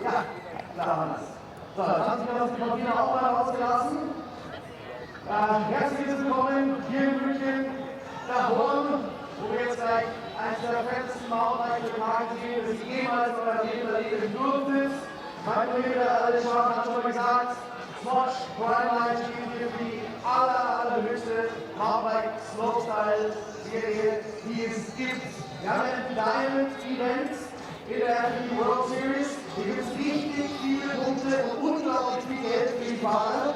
Ja, klar. So, jetzt haben Sie uns die Kabine auch mal rausgelassen. Herzlich willkommen hier in München, nach Horn, wo wir jetzt gleich eines der festen Mountainbike-Tage sehen, das Sie jemals in eurem Leben erleben durftet. Mein Kollege Alexander hat schon mal gesagt, Swatch Qualification steht hier für die allerhöchste Mountainbike-Slopestyle-Serie, die es gibt. Wir haben ein Diamond-Event in der World Series. Hier gibt es richtig viele Punkte und unglaublich viel Geld für die Fahrer.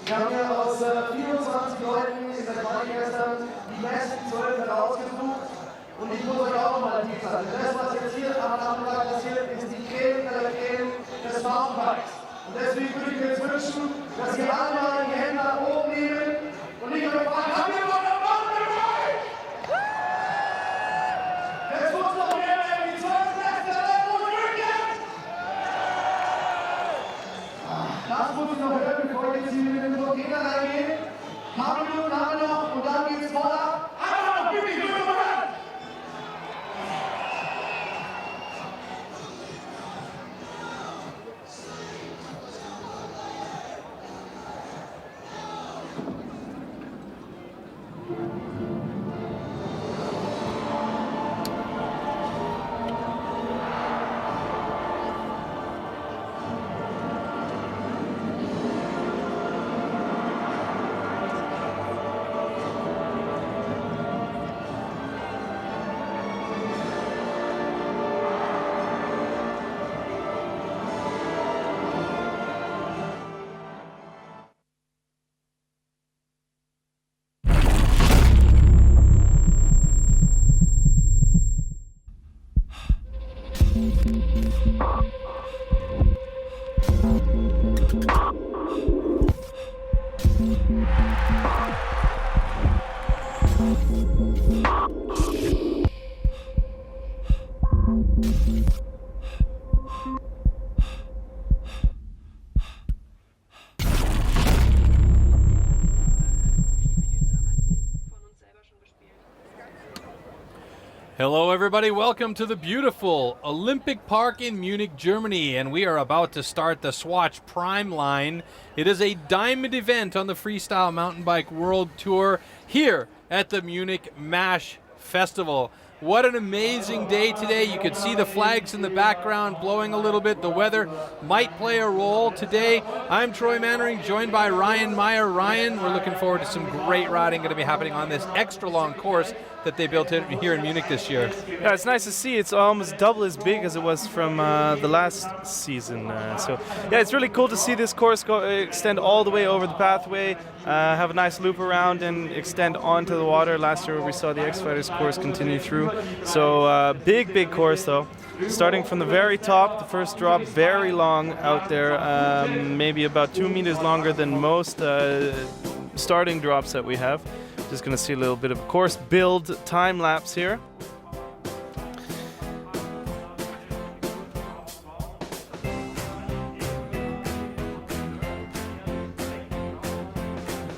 Wir haben hier aus 24 Leuten in der Quali gestern die besten 12 herausgesucht. Und ich muss euch auch nochmal ein Tipp sagen. Das, was jetzt hier am Nachmittag passiert, ist die Creme der Creme des Mountainbikes. Und deswegen würde ich mir jetzt wünschen, dass ihr alle mal die Hände nach oben nehmen und nicht euch fragen, haben wir noch ein Mountainbike? Jetzt muss noch mehr werden, die 12 Plätze und München! Das muss ich noch hören, bevor ich jetzt hier mit dem Gegner reingehe. Ein paar Minuten haben wir noch und dann geht's voll ab. Aber gib mich nur mal an! Hello everybody, welcome to the beautiful Olympic Park in Munich, Germany, and we are about to start the Swatch Prime line. It is a diamond event on the Freestyle Mountain Bike World Tour here at the Munich MASH Festival. What an amazing day today. You can see the flags in the background blowing a little bit. The weather might play a role today. I'm Troy Mannering, joined by Ryan Meyer. Ryan, we're looking forward to some great riding going to be happening on this extra long course that they built here in Munich this year. Yeah, it's nice to see. It's almost double as big as it was from the last season. So yeah, it's really cool to see this course extend all the way over the pathway, have a nice loop around and extend onto the water. Last year we saw the X-Fighters course continue through. So big course though. Starting from the very top, the first drop, very long out there, maybe about 2 meters longer than most starting drops that we have. Just going to see a little bit of course build time lapse here.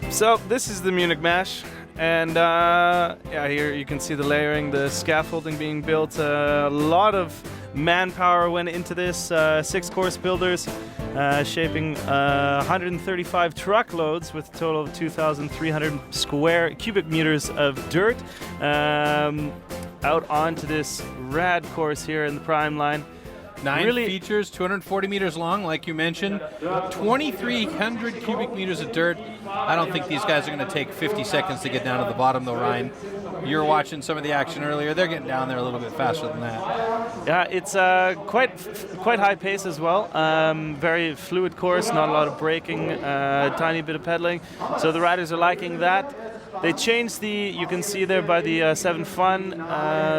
So this is the Munich MASH, and yeah, here you can see the layering, the scaffolding being built, a lot of manpower went into this. 6 course builders shaping 135 truckloads with a total of 2,300 square cubic meters of dirt out onto this rad course here in the Prime line. 9 features, 240 meters long, like you mentioned, 2,300 cubic meters of dirt. I don't think these guys are going to take 50 seconds to get down to the bottom, though, Ryan. You're watching some of the action earlier. They're getting down there a little bit faster than that. Yeah, it's quite high pace as well. Very fluid course, not a lot of braking, tiny bit of pedaling. So the riders are liking that. They changed you can see there by the 7 Fun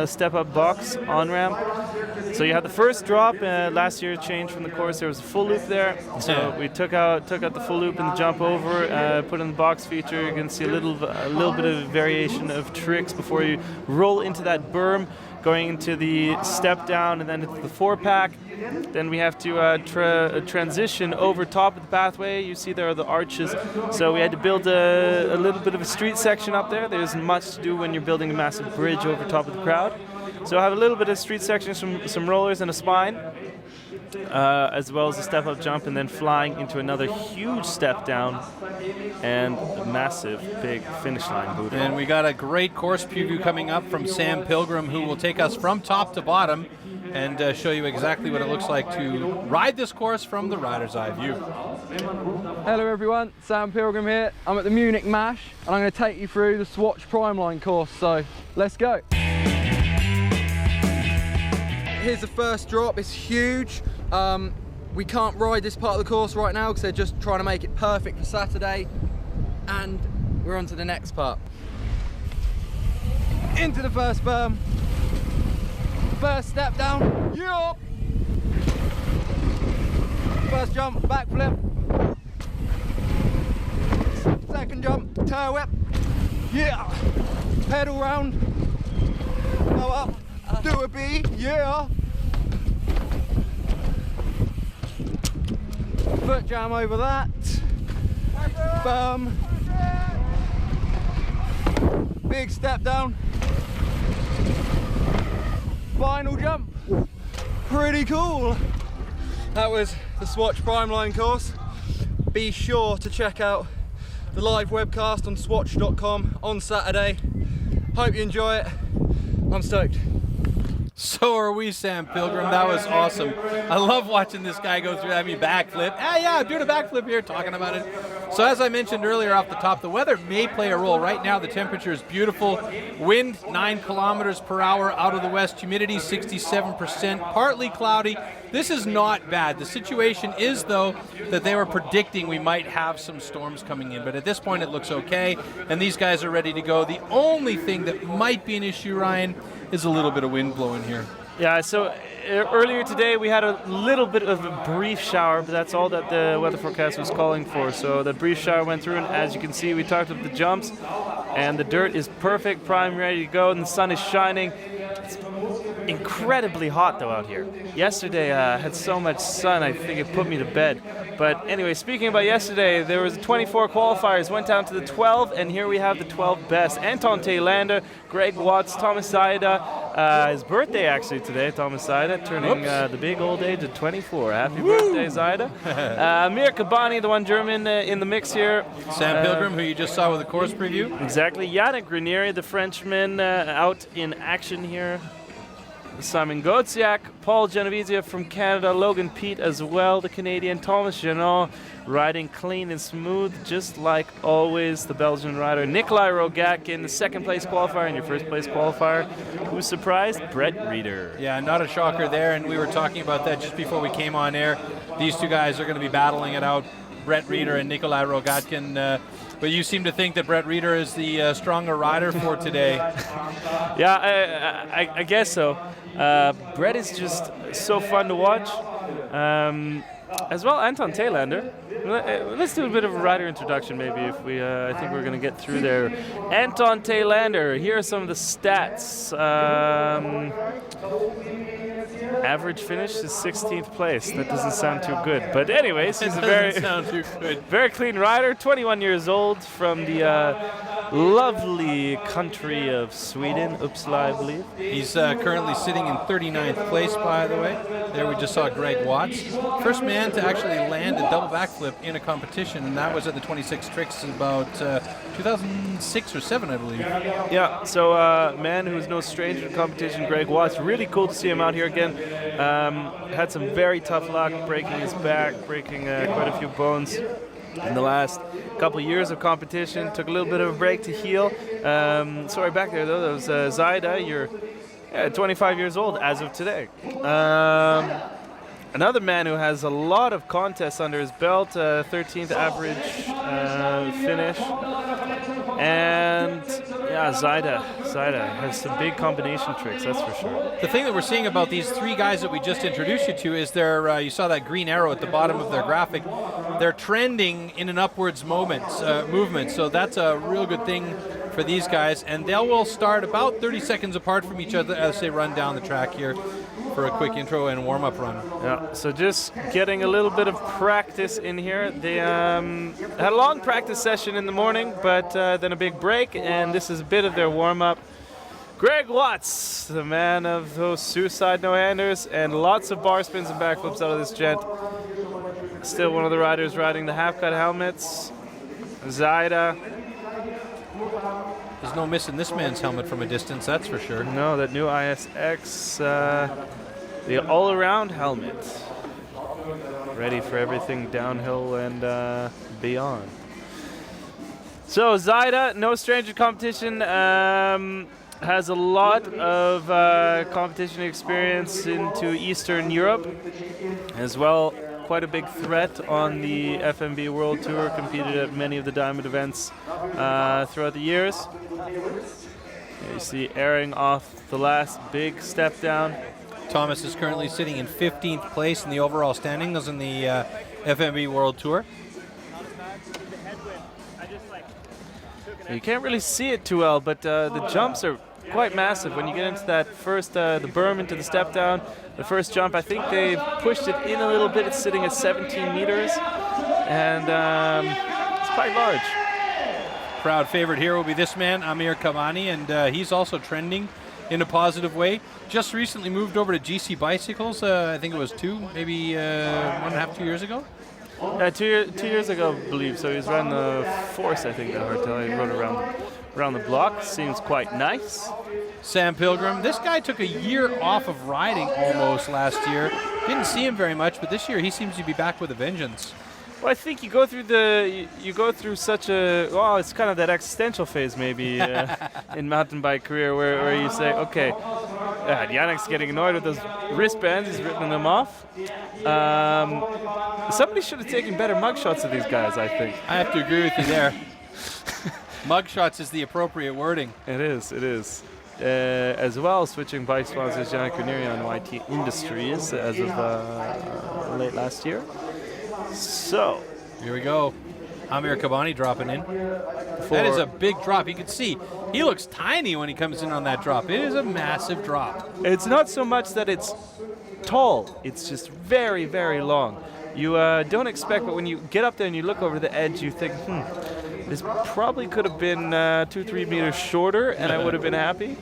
step-up box on-ramp. So you had the first drop. Last year changed from the course. There was a full loop there. So we took out the full loop and the jump over, put in the box feature. You can see a little bit of variation of tricks before you roll into that berm, going into the step down and then into the 4-pack. Then we have to transition over top of the pathway. You see there are the arches. So we had to build a little bit of a street section up there. There isn't much to do when you're building a massive bridge over top of the crowd. So I have a little bit of street section, some rollers and a spine, as well as a step-up jump, and then flying into another huge step down and a massive, big finish line boot. And we got a great course preview coming up from Sam Pilgrim, who will take us from top to bottom and show you exactly what it looks like to ride this course from the rider's eye view. Hello everyone, Sam Pilgrim here. I'm at the Munich MASH and I'm going to take you through the Swatch Primeline course, so let's go. Here's the first drop. It's huge. We can't ride this part of the course right now because they're just trying to make it perfect for Saturday, and we're on to the next part. Into the first berm. First step down. Yeah. First jump, backflip. Second jump, tail whip. Yeah. Pedal round. Go up. Do a B. Yeah. Foot jam over that. Berm. Big step down. Final jump. Pretty cool. That was the Swatch Primeline course. Be sure to check out the live webcast on swatch.com on Saturday. Hope you enjoy it. I'm stoked. So are we, Sam Pilgrim. That was awesome. I love watching this guy go through that. Backflip. Yeah, I'm doing a backflip here, talking about it. So as I mentioned earlier off the top, the weather may play a role. Right now, the temperature is beautiful. Wind 9 kilometers per hour out of the west. Humidity 67%. Partly cloudy. This is not bad. The situation is, though, that they were predicting we might have some storms coming in. But at this point, it looks okay. And these guys are ready to go. The only thing that might be an issue, Ryan, is a little bit of wind blowing here. Yeah, so earlier today we had a little bit of a brief shower, but that's all that the weather forecast was calling for. So that brief shower went through, and as you can see, we talked about the jumps, and the dirt is perfect, prime, ready to go, and the sun is shining. It's incredibly hot, though, out here. Yesterday I had so much sun, I think it put me to bed. But anyway, speaking about yesterday, there was 24 qualifiers, went down to the 12, and here we have the 12 best. Anton Taylander, Greg Watts, Thomas Zaida. His birthday actually today, Thomas Zaida, turning the big old age of 24. Happy birthday, Zaida. Mir Kabani, the one German in the mix here. Sam Pilgrim, who you just saw with the course preview. Exactly. Yannick Grenieri, the Frenchman, out in action here. Simon Gotsiak, Paul Genovese from Canada, Logan Pete as well, the Canadian, Thomas Jeannot riding clean and smooth, just like always, the Belgian rider. Nikolai Rogatkin, the second place qualifier, and your first place qualifier. Who's surprised? Brett Reeder. Yeah, not a shocker there, and we were talking about that just before we came on air. These two guys are going to be battling it out, Brett Reeder and Nikolai Rogatkin. But you seem to think that Brett Reeder is the stronger rider for today. Yeah, I guess so. Brett is just so fun to watch. As well, Anton Taylander. Let's do a bit of a rider introduction, maybe, if we. I think we're going to get through there. Anton Taylander. Here are some of the stats. Average finish is 16th place. That doesn't sound too good. But anyways, he's a very clean rider, 21 years old, from the lovely country of Sweden, Uppsala, I believe. He's currently sitting in 39th place, by the way. There we just saw Greg Watts. First man to actually land a double backflip in a competition, and that was at the 26 Tricks about 2006 or 7, I believe. Yeah, so man who's no stranger to competition, Greg Watts. Really cool to see him out here again. Had some very tough luck, breaking his back, breaking quite a few bones in the last couple years of competition. Took a little bit of a break to heal. Sorry, back there though, that was Zaida. You're 25 years old as of today. Another man who has a lot of contests under his belt, 13th average finish. And yeah, Zaida has some big combination tricks, that's for sure. The thing that we're seeing about these three guys that we just introduced you to is you saw that green arrow at the bottom of their graphic. They're trending in an upwards movement, so that's a real good thing for these guys, and they will start about 30 seconds apart from each other as they run down the track here for a quick intro and warm-up run. Yeah, so just getting a little bit of practice in here. They had a long practice session in the morning, but then a big break, and this is a bit of their warm-up. Greg Watts, the man of those suicide no-handers and lots of bar spins and backflips out of this gent. Still one of the riders riding the half-cut helmets. Zaida. There's no missing this man's helmet from a distance, that's for sure. No, that new ISX, the all-around helmet. Ready for everything downhill and beyond. So Zaida, no stranger competition, has a lot of competition experience into Eastern Europe as well. Quite a big threat on the FMB World Tour, competed at many of the Diamond events throughout the years. You see airing off the last big step down. Thomas is currently sitting in 15th place in the overall standings in the FMB World Tour. You can't really see it too well, but the jumps are quite massive. When you get into that first, the berm into the step down, the first jump, I think they pushed it in a little bit. It's sitting at 17 meters, and it's quite large. Crowd favorite here will be this man, Amir Kamani, and he's also trending in a positive way. Just recently moved over to GC Bicycles, I think it was 2 years ago. Yeah, 2 years ago, I believe. So he was running the Force, I think, that hotel. He rode around the block. Seems quite nice. Sam Pilgrim. This guy took a year off of riding almost last year. Didn't see him very much, but this year he seems to be back with a vengeance. Well, I think you go through such a, well, it's kind of that existential phase maybe in mountain bike career where you say, okay, Yannick's getting annoyed with those wristbands, he's ripping them off. Somebody should have taken better mugshots of these guys, I think. I have to agree with you there. Mugshots is the appropriate wording. It is. As well, switching bike sponsors, Yannick Grenieri on YT Industries as of late last year. So, here we go. Amir Kabani dropping in. That is a big drop. You can see he looks tiny when he comes in on that drop. It is a massive drop. It's not so much that it's tall. It's just very, very long. You don't expect, but when you get up there and you look over the edge, you think, this probably could have been 2-3 meters shorter, and I would have been happy.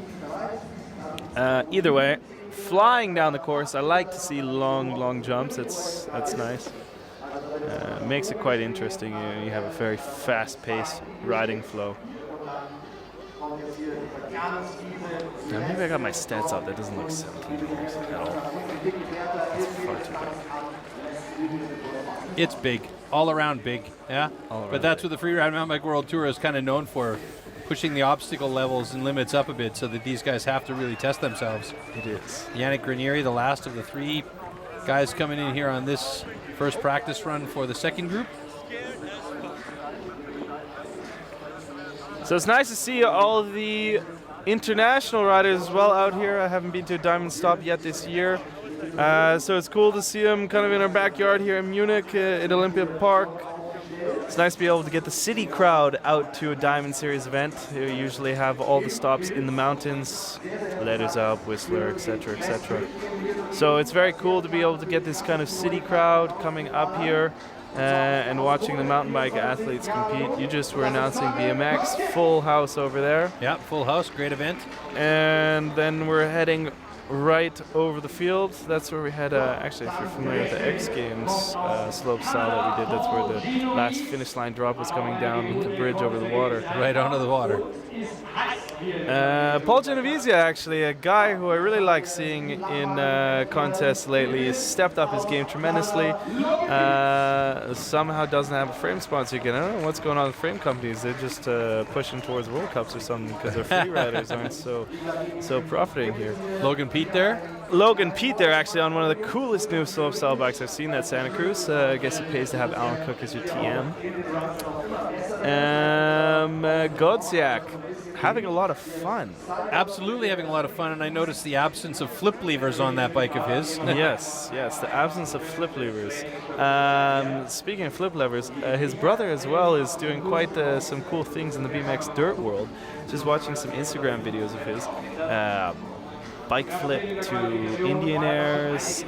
Either way, flying down the course, I like to see long jumps. That's nice. Makes it quite interesting. You have a very fast-paced riding flow. Now maybe I got my stats out. That doesn't look 17 meters at all. That's far too big. It's big, all around big, yeah. But that's what the Freeride Mountain Bike World Tour is kind of known for, pushing the obstacle levels and limits up a bit so that these guys have to really test themselves. It is. Yannick Grenieri, the last of the three guys coming in here on this first practice run for the second group. So it's nice to see all of the international riders as well out here. I haven't been to a Diamond Stop yet this year. So it's cool to see them kind of in our backyard here in Munich at Olympia Park. It's nice to be able to get the city crowd out to a Diamond Series event. You usually have all the stops in the mountains, Ledersalp, Whistler, etc., etc. So it's very cool to be able to get this kind of city crowd coming up here. and watching the mountain bike athletes compete. You just were announcing BMX, full house over there. Yeah, full house, great event. And then we're heading right over the field. That's where we had, actually, if you're familiar with the X Games slope style that we did, that's where the last finish line drop was coming down the bridge over the water. Right onto the water. Paul Genovese, actually, a guy who I really like seeing in contests lately, has stepped up his game tremendously. Somehow doesn't have a frame sponsor again. I don't know what's going on with frame companies. They're just pushing towards World Cups or something because their free riders aren't so profiting here. Logan Pete there? Logan Pete there, actually, on one of the coolest new slopestyle bikes I've seen, that Santa Cruz. I guess it pays to have Alan Cook as your TM. Godziak, having a lot of fun. Absolutely having a lot of fun, and I noticed the absence of flip levers on that bike of his. yes, the absence of flip levers. Speaking of flip levers, his brother as well is doing quite some cool things in the BMX dirt world. Just watching some Instagram videos of his. Bike flip to Indian airs,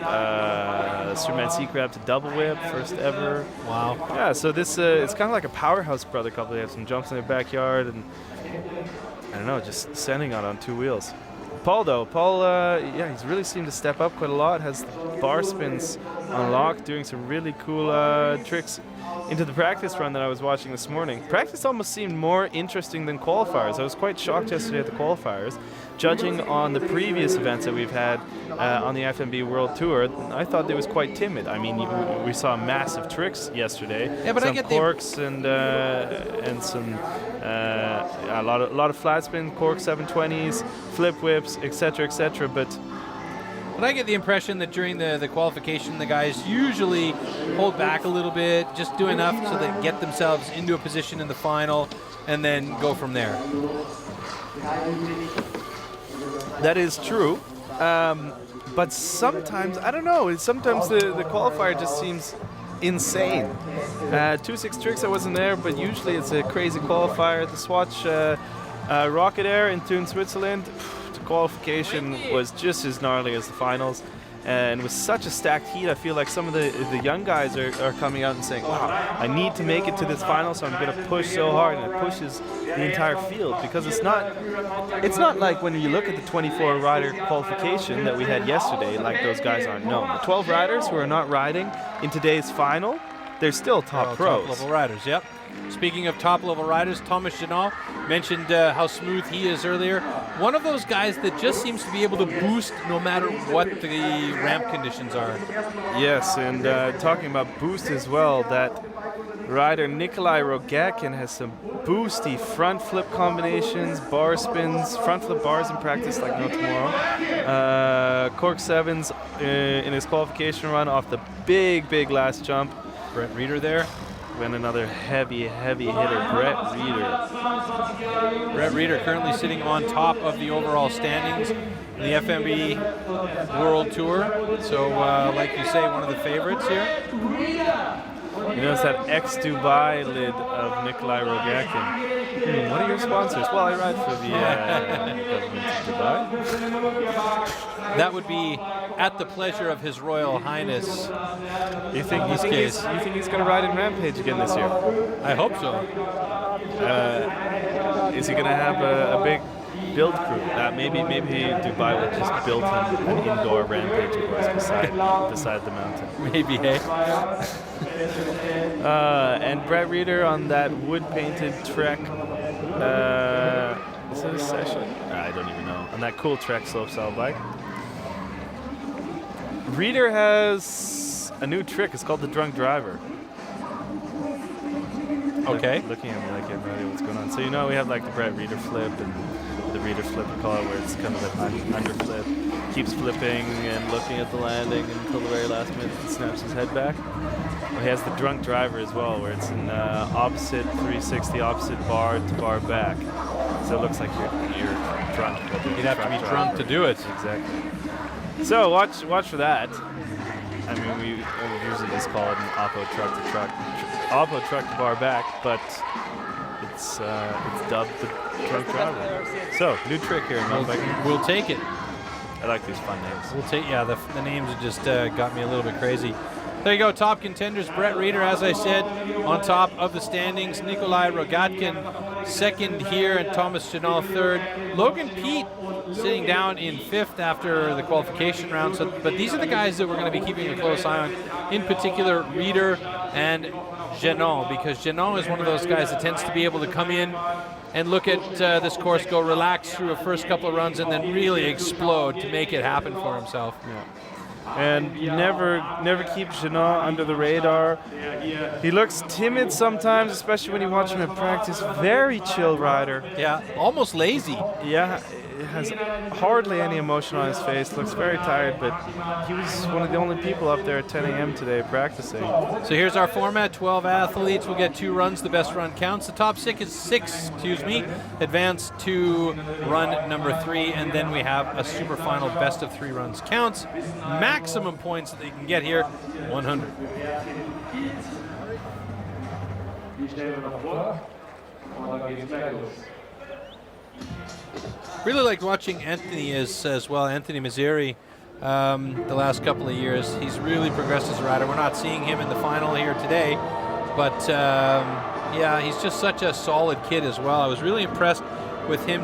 Superman C grab to double whip, first ever. Wow. Yeah, so this it's kind of like a powerhouse brother couple. They have some jumps in their backyard and I don't know, just sending out on two wheels. Paul, yeah, he's really seemed to step up quite a lot. Has bar spins unlocked, doing some really cool tricks into the practice run that I was watching this morning. Practice almost seemed more interesting than qualifiers. I was quite shocked yesterday at the qualifiers. Judging on the previous events that we've had on the FMB World Tour, I thought they was quite timid. I mean, we saw massive tricks yesterday. Yeah, but some I get corks and some a lot of flat spin, cork 720s, flip whips, etc. But I get the impression that during the qualification, the guys usually hold back a little bit, just do enough so they get themselves into a position in the final, and then go from there. That is true. But sometimes, I don't know, sometimes the qualifier just seems insane. 2-6 tricks, I wasn't there, but usually it's a crazy qualifier. The Swatch Rocket Air in Thun, Switzerland, the qualification was just as gnarly as the finals. And with such a stacked heat, I feel like some of the young guys are coming out and saying, wow, I need to make it to this final, so I'm going to push so hard, and it pushes the entire field, because it's not like when you look at the 24 rider qualification that we had yesterday, like those guys aren't known. The 12 riders who are not riding in today's final, they're still top pros. Top level riders, yep. Speaking of top-level riders, Thomas Janot mentioned how smooth he is earlier. One of those guys that just seems to be able to boost no matter what the ramp conditions are. Yes, and talking about boost as well, that rider Nikolai Rogakin has some boosty front flip combinations, bar spins, front flip bars in practice like no tomorrow. Cork 7s in his qualification run off the big last jump. Brett Reeder there. And another heavy hitter, Brett Reeder. Brett Reeder currently sitting on top of the overall standings in the FMB World Tour. So, like you say, one of the favorites here. You notice that ex-Dubai lid of Nikolai Rogakin. What are your sponsors? Well, I ride for the government of Dubai. That would be at the pleasure of His Royal Highness. You think he's going to ride in Rampage again this year? I hope so. Is he going to have a big build crew? Maybe Dubai will just build him an indoor Rampage course beside the mountain. Maybe, hey? And Brett Reeder on that wood-painted Trek. Is it a session? I don't even know. On that cool Trek slopestyle bike. Reeder has a new trick. It's called the drunk driver. Okay. Looking at me like I have no idea what's going on. So we have like the Brett Reeder flip and the Reeder flip, we call it, where it's kind of an under flip. Keeps flipping and looking at the landing until the very last minute and snaps his head back. Well, he has the drunk driver as well, where it's an opposite 360, opposite bar to bar back. So it looks like you're drunk. You'd have to be drunk to do it. Exactly. So watch for that. I mean, we usually just call it an oppo truck to bar back, but it's dubbed the drunk driver. So new trick here in mountain biking. We'll take it. I like these fun names. We'll take the names have just got me a little bit crazy. There you go, top contenders. Brett Reeder, as I said, on top of the standings. Nikolai Rogatkin second here, and Thomas Janal third. Logan Pete sitting down in fifth after the qualification round. So, but these are the guys that we're going to be keeping a close eye on, in particular Reeder and Janal, because Janal is one of those guys that tends to be able to come in and look at this course, go relax through a first couple of runs, and then really explode to make it happen for himself. Yeah. And never keep Jeanot under the radar. He looks timid sometimes, especially when you watch him in practice. Very chill rider. Yeah, almost lazy. Yeah, has hardly any emotion on his face. Looks very tired, but he was one of the only people up there at 10 a.m. today practicing. So here's our format. 12 athletes will get 2 runs. The best run counts. The top six advance to run number 3, and then we have a super final best of 3 runs counts. Maximum points that they can get here, 100. Really liked watching Anthony as well, Anthony Mazzeri, the last couple of years. He's really progressed as a rider. We're not seeing him in the final here today, but yeah, he's just such a solid kid as well. I was really impressed with him,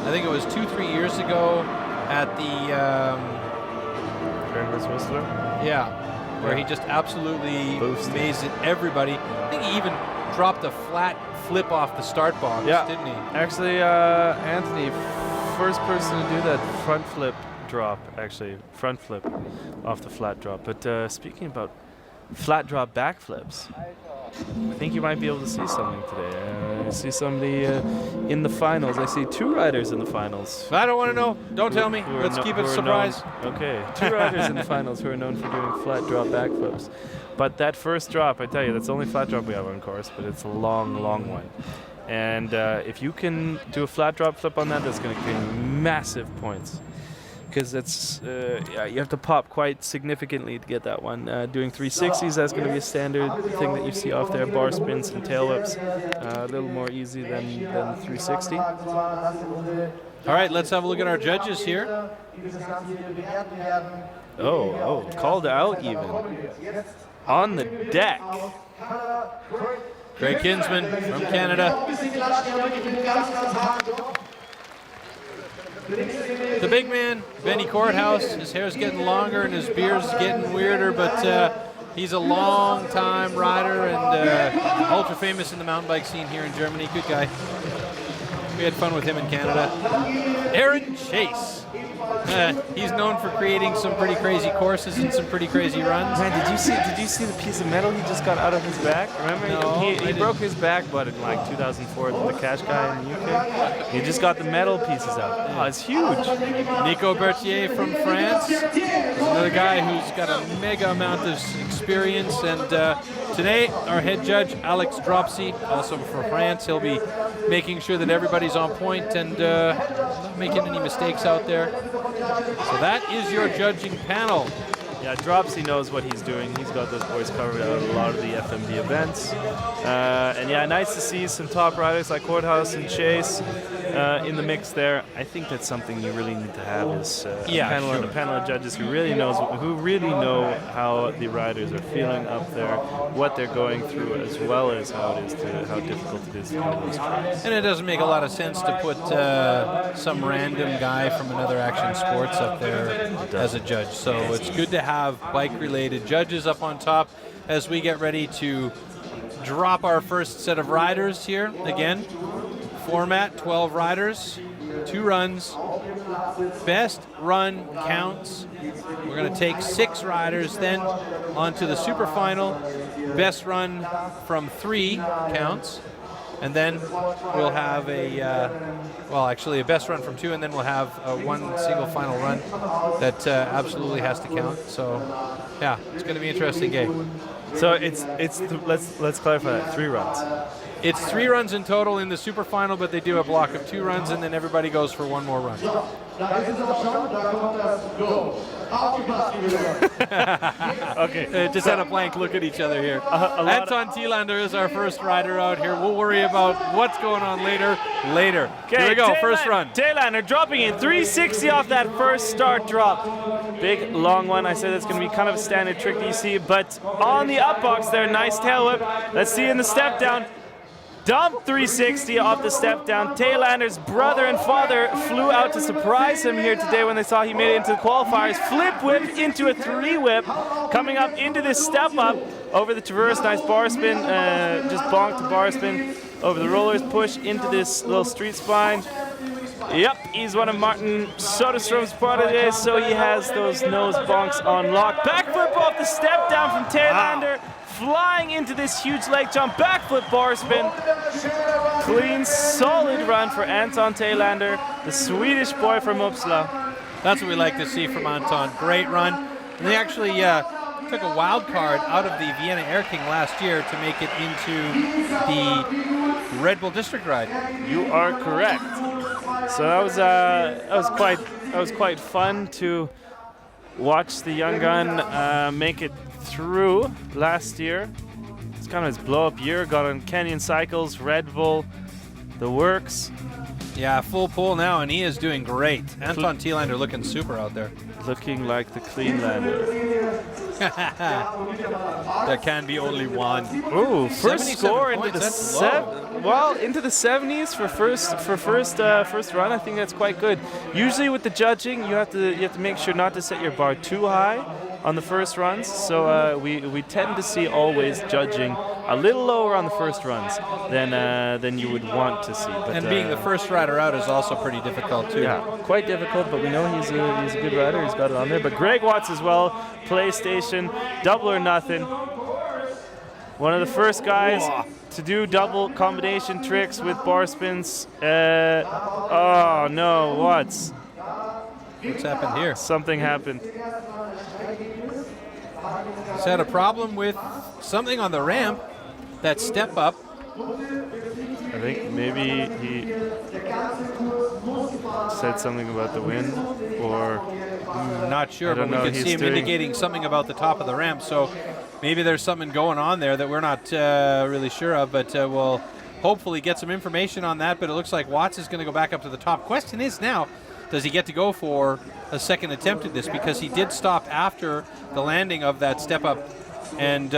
I think it was 2-3 years ago at the Whistler? Yeah, where he just absolutely amazed everybody. I think he even dropped a flat flip off the start box, didn't he? Actually, Anthony, first person to do that front flip drop, front flip off the flat drop. But speaking about flat drop backflips, I think you might be able to see something today. I see somebody in the finals. I see 2 riders in the finals. I don't want to know. Don't tell me. Let's keep it a surprise. Okay, 2 riders in the finals who are known for doing flat drop backflips. But that first drop, I tell you, that's the only flat drop we have on course, but it's a long, long one. And if you can do a flat drop flip on that, that's going to give you massive points. Because it's you have to pop quite significantly to get that one. Doing 360s, that's going to be a standard thing that you see off there. Bar spins and tail whips, a little more easy than 360. All right, let's have a look at our judges here. Oh, called out even. On the deck. Greg Kinsman from Canada. The big man, Benny Courthouse. His hair's getting longer and his beard's getting weirder, but he's a long-time rider and ultra famous in the mountain bike scene here in Germany. Good guy. We had fun with him in Canada. Aaron Chase. He's known for creating some pretty crazy courses and some pretty crazy runs. Man, did you see the piece of metal he just got out of his back? Remember, No, he broke his back, but in like 2004 with the cash guy in the UK. He just got the metal pieces out. Oh, it's huge. Nico Berthier from France. Another guy who's got a mega amount of experience. And today, our head judge, Alex Dropsy, also from France. He'll be making sure that everybody's on point and not making any mistakes out there. So that is your judging panel. Yeah, Dropsy knows what he's doing. He's got those boys covered at a lot of the FMD events. And yeah, nice to see some top riders like Courthouse and Chase in the mix there. I think that's something you really need to have is a panel of judges who really know how the riders are feeling up there, what they're going through, as well as how difficult it is to do those tracks. And it doesn't make a lot of sense to put some random guy from another action sports up there as a judge. So it's good to have bike-related judges up on top as we get ready to drop our first set of riders here. Again, format, 12 riders, 2 runs. Best run counts. We're going to take 6 riders then onto the super final. Best run from 3 counts. And then we'll have a best run from 2, and then we'll have one single final run that absolutely has to count. So, yeah, it's going to be an interesting game. So let's clarify that. 3 runs. It's 3 runs in total in the super final, but they do a block of 2 runs, and then everybody goes for 1 more run. Da ist es auch schon, da kommt das Go. Aufgepasst, liebe Okay. Just had a blank look at each other here. Anton Thielander is our first rider out here. We'll worry about what's going on later. Here we go, first run. Thielander dropping in 360 off that first start drop. Big, long one. I said it's going to be kind of a standard trick DC, but on the up box there, nice tail whip. Let's see in the step down. Dump 360 off the step down. Thielander's brother and father flew out to surprise him here today when they saw he made it into the qualifiers. Flip whip into a 3 whip. Coming up into this step up over the traverse. Nice bar spin. Just bonk to bar spin over the rollers. Push into this little street spine. Yep, he's one of Martin Soderstrom's proteges, so he has those nose bonks on lock. Backflip off the step down from Thielander. Flying into this huge leg jump, backflip bar spin. Clean, solid run for Anton Thielander, the Swedish boy from Uppsala. That's what we like to see from Anton. Great run. And they actually took a wild card out of the Vienna Air King last year to make it into the Red Bull District Ride. You are correct. So that was quite fun to watch the young gun make it through last year. It's kind of his blow-up year. Got on Kenyan Cycles, Red Bull, the works. Yeah, full pull now, and he is doing great. Anton Thielander looking super out there. Looking like the clean lander. There can be only one. Ooh, first score into points, the into the 70s for first run. I think that's quite good. Usually with the judging, you have to make sure not to set your bar too high on the first runs. So we tend to see always judging a little lower on the first runs than you would want to see. But, and being the first rider out is also pretty difficult too. Yeah, quite difficult, but we know he's a good rider. He's got it on there. But Greg Watts as well, PlayStation, double or nothing. One of the first guys to do double combination tricks with bar spins. Oh no, Watts. What's happened here? Something happened. He's had a problem with something on the ramp. That step up. I think maybe he said something about the wind, or not sure, but we know. can see him indicating something about the top of the ramp. So maybe there's something going on there that we're not really sure of, but we'll hopefully get some information on that. But it looks like Watts is going to go back up to the top. Question is now, does he get to go for a second attempt at this? Because he did stop after the landing of that step up and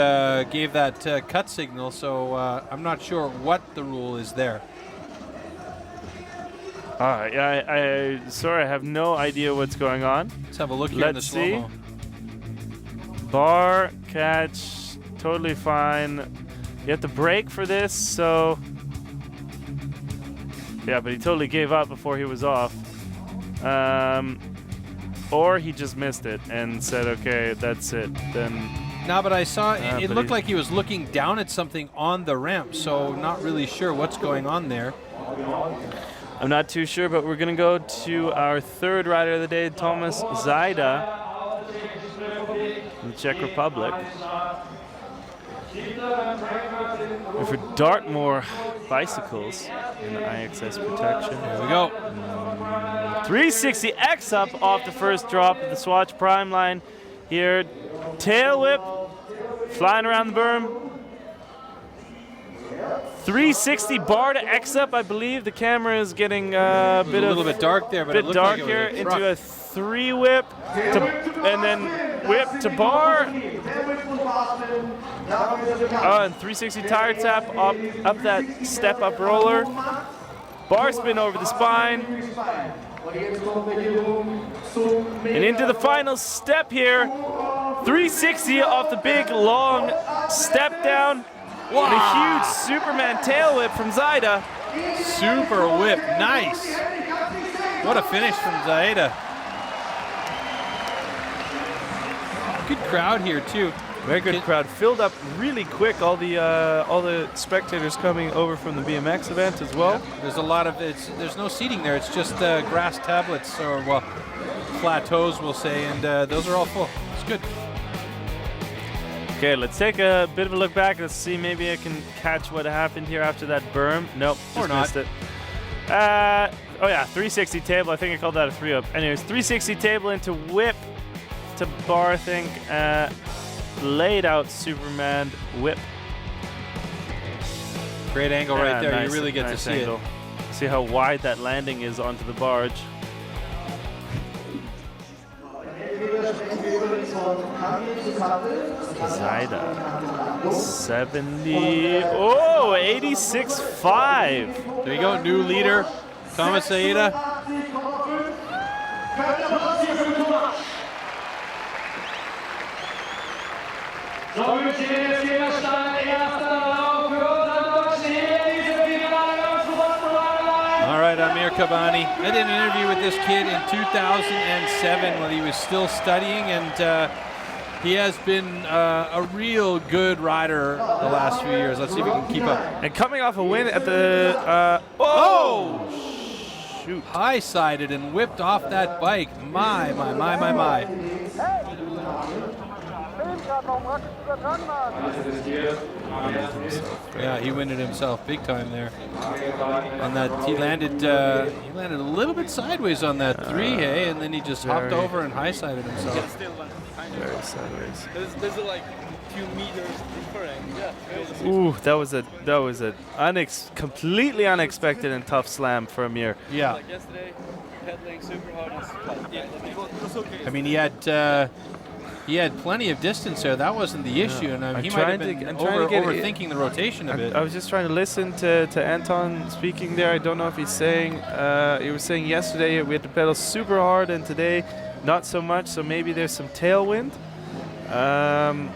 gave that cut signal. So I'm not sure what the rule is there. Sorry, I have no idea what's going on. Let's have a look here in the slow-mo. Bar catch, totally fine. You have to brake for this, so yeah, but he totally gave up before he was off. Or he just missed it and said, okay, that's it. Then. No, but I saw it looked like he was looking down at something on the ramp, so not really sure what's going on there. I'm not too sure, but we're going to go to our third rider of the day, Thomas Zajda, in the Czech Republic. And for Dartmoor Bicycles in the IXS protection. There we go. 360X up off the first drop of the Swatch Prime line here. Tail whip, flying around the berm. 360 bar to X up, I believe. The camera is getting a little bit dark there, but it looked dark here. Into a 3 whip, and then whip to bar. And 360 tire tap up that step up roller. Bar spin over the spine. And into the final step here. 360 off the big long step down. Wow. And a huge Superman tail whip from Zajda. Super whip, nice. What a finish from Zajda. Good crowd here too. Very good crowd. Filled up really quick. All the spectators coming over from the BMX event as well. Yeah, there's a lot of there's no seating there. It's just grass tablets, or plateaus, we'll say, and those are all full. It's good. Okay, let's take a bit of a look back. Let's see, maybe I can catch what happened here after that berm. Nope, just missed it. Oh yeah, 360 table. I think I called that a 3-up. Anyways, 360 table into whip to bar, I think. Laid out Superman whip. Great angle right there. Nice, You really get nice to see angle. it. See how wide that landing is onto the barge. Zaida. 70. Oh, 86.5. There you go, new leader, Thomas Zaida. All right, Amir Kabani. I did an interview with this kid in 2007 when he was still studying, and he has been a real good rider the last few years. Let's see if we can keep up. And coming off a win at the... shoot. High-sided and whipped off that bike. My. Yeah, he winded himself big time there. On that, he landed a little bit sideways on that 3, hey, and then he just hopped over and high-sided himself. Very sideways. There's like few meters different. Yeah. Ooh, that was a completely unexpected and tough slam for Amir. Yeah. Like yesterday, pedaling super hard. Yeah, it was okay. I mean, he had plenty of distance there. That wasn't the issue, and he might have been overthinking the rotation a bit. I was just trying to listen to Anton speaking there. I don't know if he's saying he was saying yesterday we had to pedal super hard, and today not so much. So maybe there's some tailwind. I'm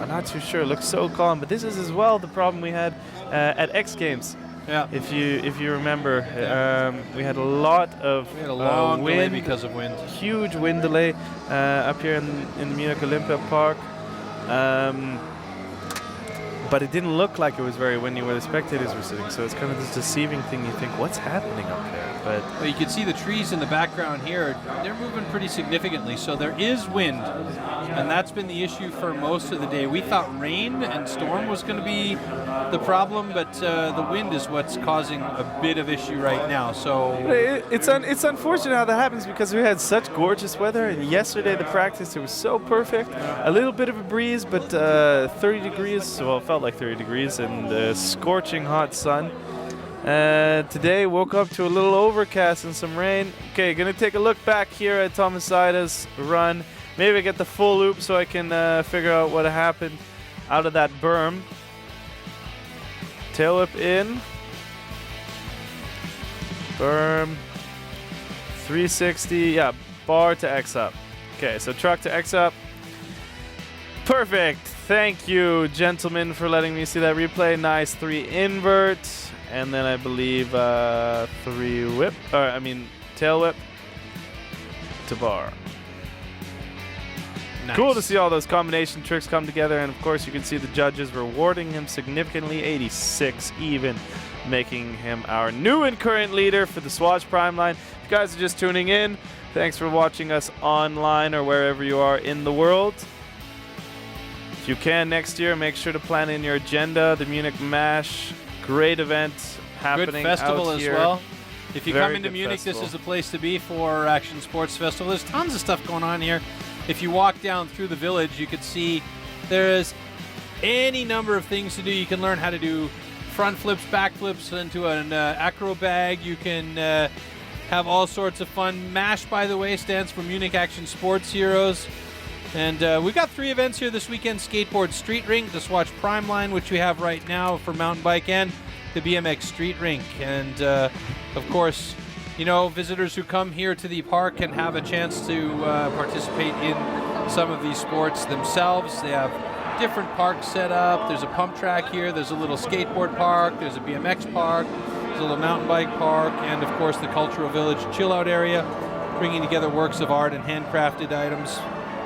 not too sure. It looks so calm, but this is as well the problem we had at X Games. Yeah. If you remember, we had a lot of long delay wind because of wind. Huge wind delay up here in the Munich Olympia Park. But it didn't look like it was very windy where the spectators were sitting, so it's kind of this deceiving thing. You think, what's happening up there? But well, you can see the trees in the background here. They're moving pretty significantly, so there is wind, and that's been the issue for most of the day. We thought rain and storm was going to be the problem, but the wind is what's causing a bit of issue right now. So it's unfortunate how that happens because we had such gorgeous weather, and yesterday the practice it was so perfect. A little bit of a breeze, but 30 degrees. Well, it felt like 30 degrees and scorching hot sun. Today woke up to a little overcast and some rain. Okay, gonna take a look back here at Thomas Zaida's run. Maybe I get the full loop so I can figure out what happened out of that berm. Tail whip in. Berm. 360. Yeah, bar to X up. Okay, so truck to X up. Perfect. Thank you, gentlemen, for letting me see that replay. Nice 3 invert. And then I believe 3 whip. Tail whip to bar. nice. Cool to see all those combination tricks come together. And of course, you can see the judges rewarding him significantly, 86 even, making him our new and current leader for the Swatch Prime line. If you guys are just tuning in, thanks for watching us online or wherever you are in the world. If you can next year, make sure to plan in your agenda. The Munich MASH, great event happening Good festival out as here. well. If you Very come into good Munich, festival. this is the place to be for Action Sports Festival. There's tons of stuff going on here. If you walk down through the village, you could see there's any number of things to do. You can learn how to do front flips, back flips into an acro bag. You can have all sorts of fun. MASH, by the way, stands for Munich Action Sports Heroes. And we've got 3 events here this weekend: skateboard street rink, the Swatch Prime line, which we have right now for mountain bike, and the BMX street rink. And of course, you know, visitors who come here to the park can have a chance to participate in some of these sports themselves. They have different parks set up. There's a pump track here. There's a little skateboard park. There's a BMX park. There's a little mountain bike park. And of course, the Cultural Village chill out area, bringing together works of art and handcrafted items.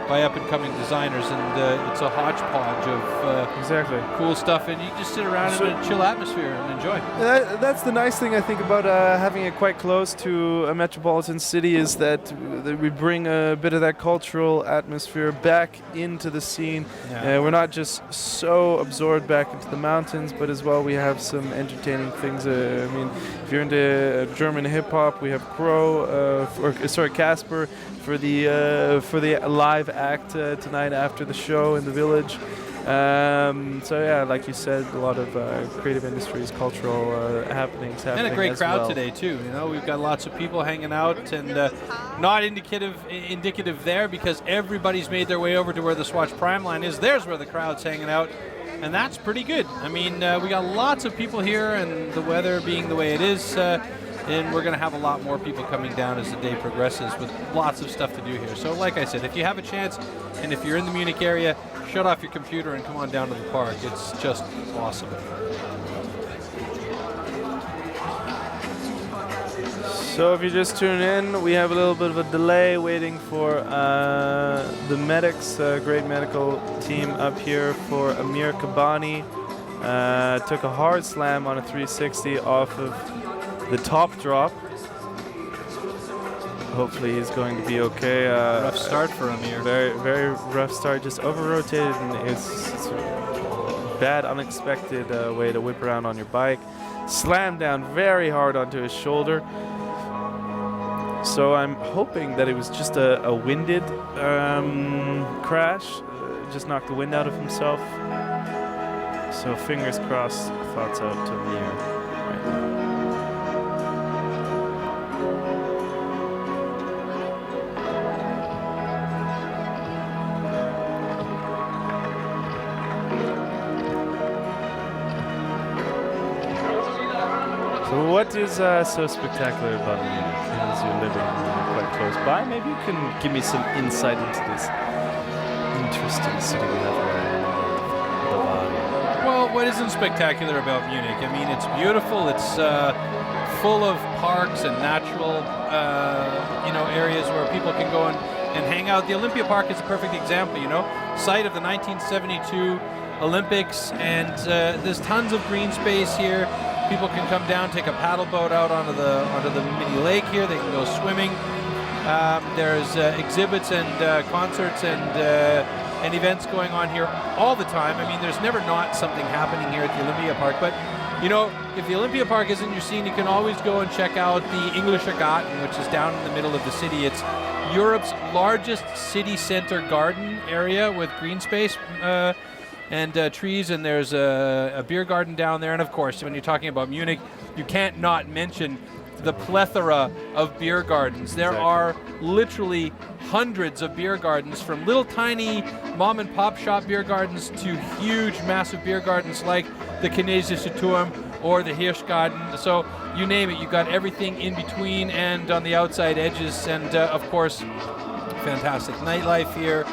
by up-and-coming designers, and it's a hodgepodge of Exactly. cool stuff, and you just sit around in a chill atmosphere and enjoy. That's the nice thing I think about having it quite close to a metropolitan city, is that we bring a bit of that cultural atmosphere back into the scene. Yeah. We're not just so absorbed back into the mountains, but as well we have some entertaining things. I mean, if you're into German hip hop, we have Casper for the live act tonight after the show in the village. So yeah, like you said, a lot of creative industries, cultural happenings happening. And a great as crowd well. today too. You know, we've got lots of people hanging out, and not indicative there, because everybody's made their way over to where the Swatch Prime line is. There's where the crowd's hanging out, and that's pretty good. I mean, we got lots of people here, and the weather being the way it is, and we're going to have a lot more people coming down as the day progresses, with lots of stuff to do here. So like I said, if you have a chance, and if you're in the Munich area, shut off your computer and come on down to the park. It's just awesome. So if you just tune in, we have a little bit of a delay waiting for the medics, great medical team up here for Amir Kabani. Took a hard slam on a 360 off of the top drop. Hopefully he's going to be okay. Rough start for Amir. Very, very rough start. Just over-rotated, and it's a bad, unexpected way to whip around on your bike. Slammed down very hard onto his shoulder. So I'm hoping that it was just a winded crash. Just knocked the wind out of himself. So fingers crossed, thoughts out to Amir right now. So what is so spectacular about Munich? As you're living quite close by, maybe you can give me some insight into this interesting city we have around Bavaria. Well, what isn't spectacular about Munich? I mean, it's beautiful. It's full of parks and natural, areas where people can go and hang out. The Olympia Park is a perfect example. Site of the 1972 Olympics, and there's tons of green space here. People can come down, take a paddle boat out onto the mini lake here. They can go swimming. There's exhibits and concerts and events going on here all the time. I mean, there's never not something happening here at the Olympia Park. But if the Olympia Park isn't your scene, you can always go and check out the Englischer Garten, which is down in the middle of the city. It's Europe's largest city center garden area with green space. And trees, and there's a beer garden down there. And of course, when you're talking about Munich, you can't not mention the plethora of beer gardens. There are literally hundreds of beer gardens, from little tiny mom and pop shop beer gardens to huge, massive beer gardens like the Chinesische Turm or the Hirschgarten. So you name it, you got everything in between and on the outside edges. And of course, fantastic nightlife here,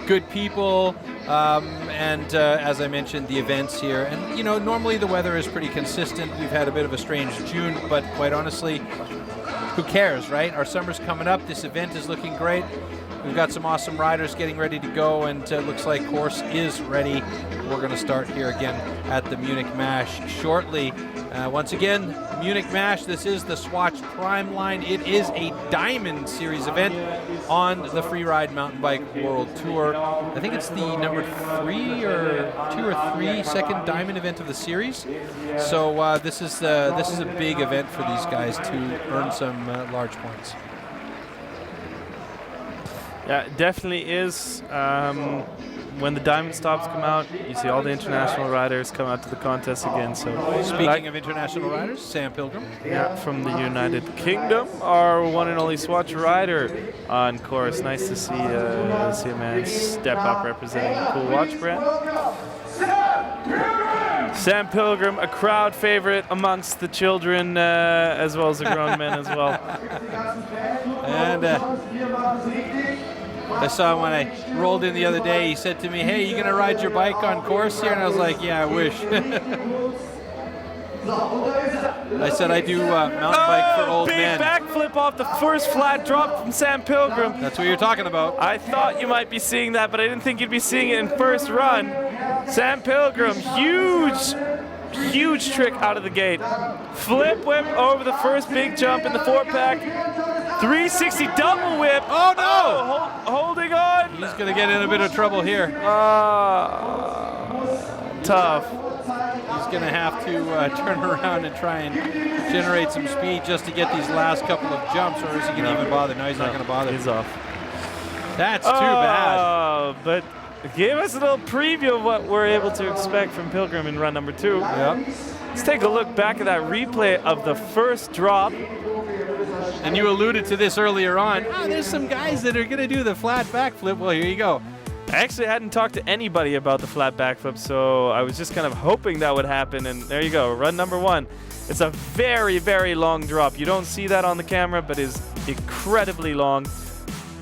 good people. And as I mentioned, the events here. And, normally the weather is pretty consistent. We've had a bit of a strange June, but quite honestly, who cares, right? Our summer's coming up. This event is looking great. We've got some awesome riders getting ready to go, and looks like course is ready. We're going to start here again at the Munich Mash shortly. Once again, Munich Mash, this is the Swatch Prime line. It is a Diamond Series event on the Freeride Mountain Bike World Tour. I think it's the number 2 or 3 second Diamond event of the series. So this is a big event for these guys to earn some large points. Yeah, it definitely is. When the Diamond stops come out, you see all the international riders come out to the contest again. So, Speaking of international riders, Sam Pilgrim. Yeah, from the United Kingdom, our one and only Swatch rider on course. Nice to see a man step up representing a cool watch brand. Sam Pilgrim, a crowd favorite amongst the children as well as the grown men as well. And I saw him when I rolled in the other day. He said to me, "Hey, you gonna ride your bike on course here?" And I was like, "Yeah, I wish." I said I do mountain bike for old big men. backflip off the first flat drop from Sam Pilgrim. That's what you're talking about. I thought you might be seeing that, but I didn't think you'd be seeing it in first run. Sam Pilgrim, huge trick out of the gate. Flip whip over the first big jump in the 4-pack. 360 double whip. Oh no! Holding on. He's going to get in a bit of trouble here. Tough. He's going to have to turn around and try and generate some speed just to get these last couple of jumps, or is he going to even bother? No, he's not going to bother. He's off. That's too bad. But give us a little preview of what we're able to expect from Pilgrim in run number 2. Yep. Let's take a look back at that replay of the first drop. And you alluded to this earlier on. There's some guys that are going to do the flat backflip. Well, here you go. I actually hadn't talked to anybody about the flat backflip, so I was just kind of hoping that would happen, and there you go, run number 1. It's a very, very long drop. You don't see that on the camera, but is incredibly long.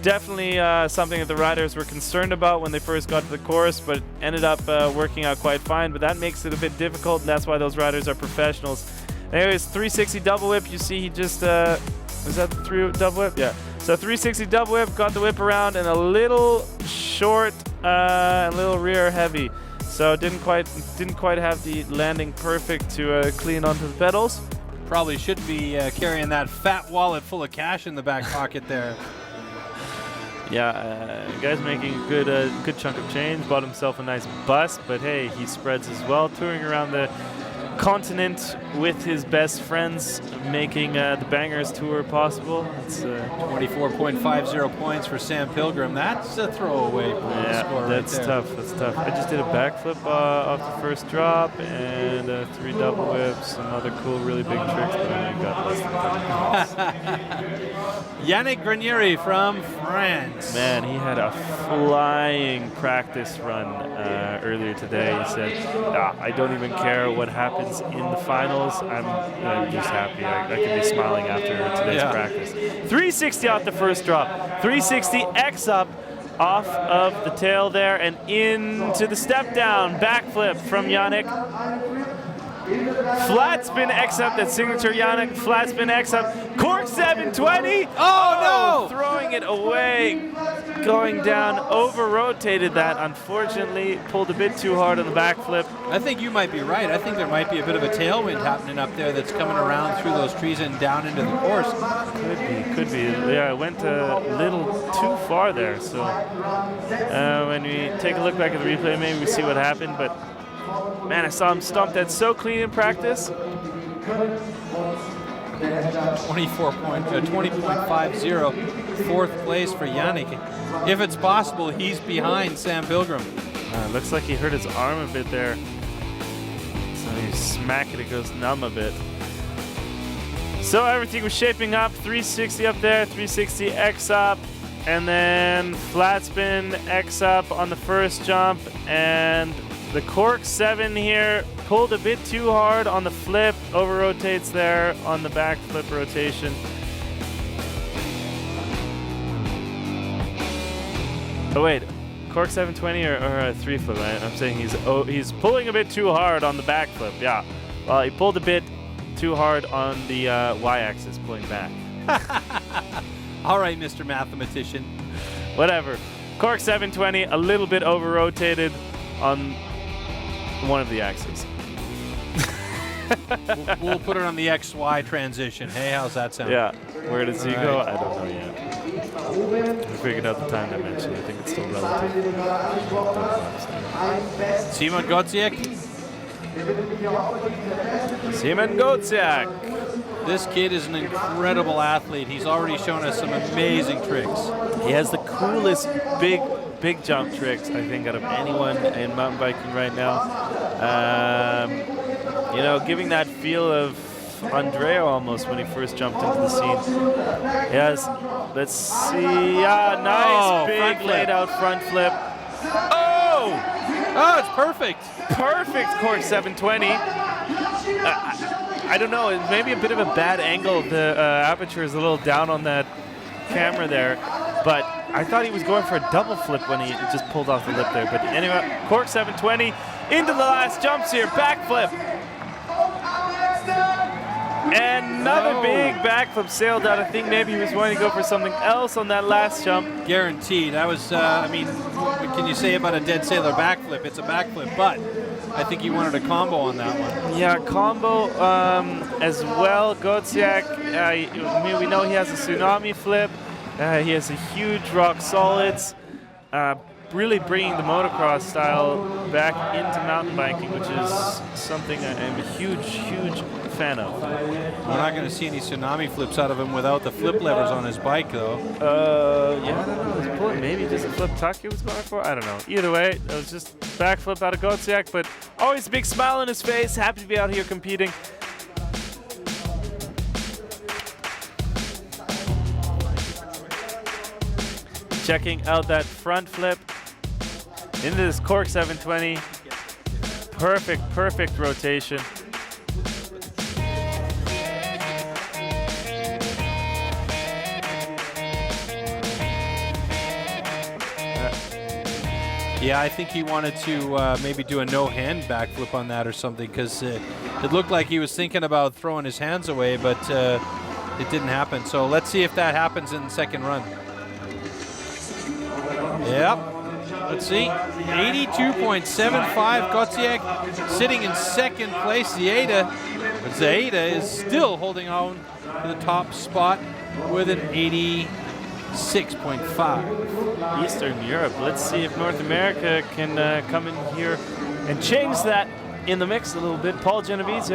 Definitely something that the riders were concerned about when they first got to the course, but ended up working out quite fine, but that makes it a bit difficult, and that's why those riders are professionals. Anyways, 360 double whip, you see he just, was that the double whip? Yeah. So 360 double whip, got the whip around, and a little short, a little rear heavy. So didn't quite have the landing perfect to clean onto the pedals. Probably should be carrying that fat wallet full of cash in the back pocket there. Yeah, guy's making a good chunk of change. Bought himself a nice bus, but hey, he spreads as well, touring around the continent with his best friends, making the Bangers tour possible. It's 24.50 points for Sam Pilgrim. That's a throwaway score. That's right tough. That's tough. I just did a backflip off the first drop and 3 double whips, some other cool, really big tricks, but I only got less than 30 points. Yannick Grenieri from France. Man, he had a flying practice run earlier today. He said, I don't even care what happens in the finals. I'm just happy. I could be smiling after today's practice. 360 off the first drop. 360 X up off of the tail there and into the step down. Backflip from Yannick. Flat spin X up, that signature Yannick. Flat spin X up. Cork 720. Oh no! Throwing it away. Going down, over-rotated that. Unfortunately, pulled a bit too hard on the backflip. I think you might be right. I think there might be a bit of a tailwind happening up there that's coming around through those trees and down into the course. Could be. Yeah, it went a little too far there. So when we take a look back at the replay, maybe we see what happened. But man, I saw him stomp that so clean in practice. 20.50, fourth place for Yannick. If it's possible, he's behind Sam Pilgrim. Looks like he hurt his arm a bit there. So you smack it, it goes numb a bit. So everything was shaping up. 360 up there, 360 X up, and then flat spin X up on the first jump, and the Cork 7 here pulled a bit too hard on the flip, over-rotates there on the back flip rotation. Oh wait, Cork 720 or a 3 flip? I'm saying he's pulling a bit too hard on the back flip, yeah. Well, he pulled a bit too hard on the y-axis, pulling back. All right, Mr. Mathematician. Whatever. Cork 720, a little bit over-rotated on one of the axes. We'll put it on the XY transition. Hey, how's that sound? Yeah. Where does he go? I don't know yet. We figured out the time dimension. I think it's still relative. Simon Gotziak. Simon Gotziak. This kid is an incredible athlete. He's already shown us some amazing tricks. He has the coolest big jump tricks, I think, out of anyone in mountain biking right now. You know, giving that feel of Andrea almost when he first jumped into the scene. Yes, let's see. Nice big laid out front flip. Oh, it's perfect. Perfect Cork 720. I don't know, it's maybe a bit of a bad angle. The aperture is a little down on that camera there, but I thought he was going for a double flip when he just pulled off the lip there. But anyway, Cork 720 into the last jumps here, backflip. And another big backflip sailed out. I think maybe he was wanting to go for something else on that last jump. Guaranteed. That was, I mean, what can you say about a dead sailor backflip? It's a backflip, but I think he wanted a combo on that one. Yeah, combo as well. Gotziak, we know he has a tsunami flip. He has a huge rock solids. Really bringing the motocross style back into mountain biking, which is something I'm a huge, huge fan of. We're not going to see any tsunami flips out of him without the flip levers on his bike, though. Yeah, I don't know. Maybe just a flip tuck he was going for. I don't know. Either way, it was just backflip out of Gotziak, but always a big smile on his face. Happy to be out here competing. Checking out that front flip into this Cork 720. Perfect rotation. Yeah, I think he wanted to maybe do a no-hand backflip on that or something, because it looked like he was thinking about throwing his hands away, but it didn't happen. So let's see if that happens in the second run. Yep. Let's see. 82.75. Gotziak sitting in second place. Zaida is still holding on to the top spot with an 86.5. Eastern Europe. Let's see if North America can come in here and change that in the mix a little bit. Paul Genovese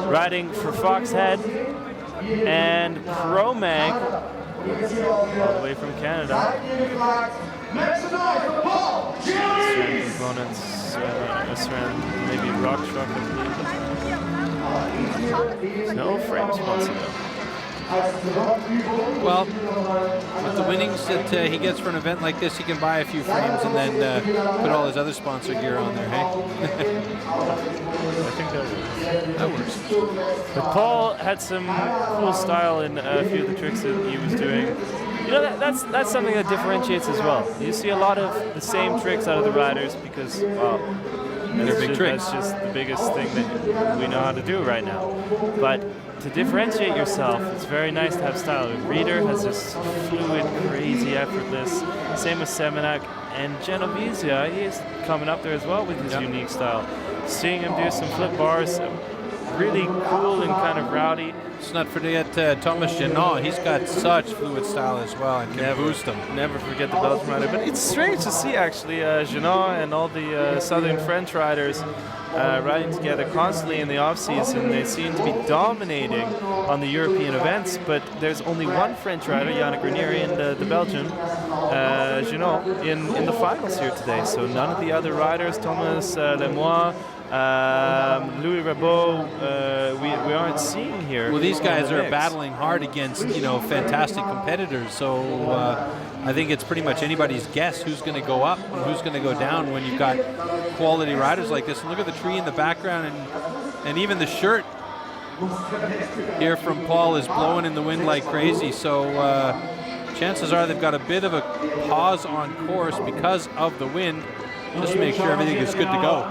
riding for Foxhead and Pro-Mag all the way from Canada. SRAM components, SRAM, maybe Rock Shock. No frame sponsor though. Well, with the winnings that he gets for an event like this, he can buy a few frames and then put all his other sponsor gear on there, hey? I think that works. That works. But Paul had some cool style in a few of the tricks that he was doing. You know, that's something that differentiates as well. You see a lot of the same tricks out of the riders because, well, they're big tricks. That's just the biggest thing that we know how to do right now. But to differentiate yourself, it's very nice to have style. Reader has this fluid, crazy, effortless. Same with Semenak and Genovese. He's coming up there as well with his unique style. Seeing him do some flip bars, really cool and kind of rowdy. Let's not forget Thomas Genot. He's got such fluid style as well and can boost him. Never forget the Belgian rider. But it's strange to see, actually, Genot and all the southern French riders riding together constantly in the off-season. They seem to be dominating on the European events, but there's only one French rider, Yannick Ranieri, and the Belgian, Genot, in the finals here today. So none of the other riders, Thomas Lemois, Louis Rabot, we aren't seeing here. Well, these guys are battling hard against, fantastic competitors. So I think it's pretty much anybody's guess who's going to go up and who's going to go down when you've got quality riders like this. And look at the tree in the background, and even the shirt here from Paul is blowing in the wind like crazy. So chances are they've got a bit of a pause on course because of the wind, just to make sure everything is good to go.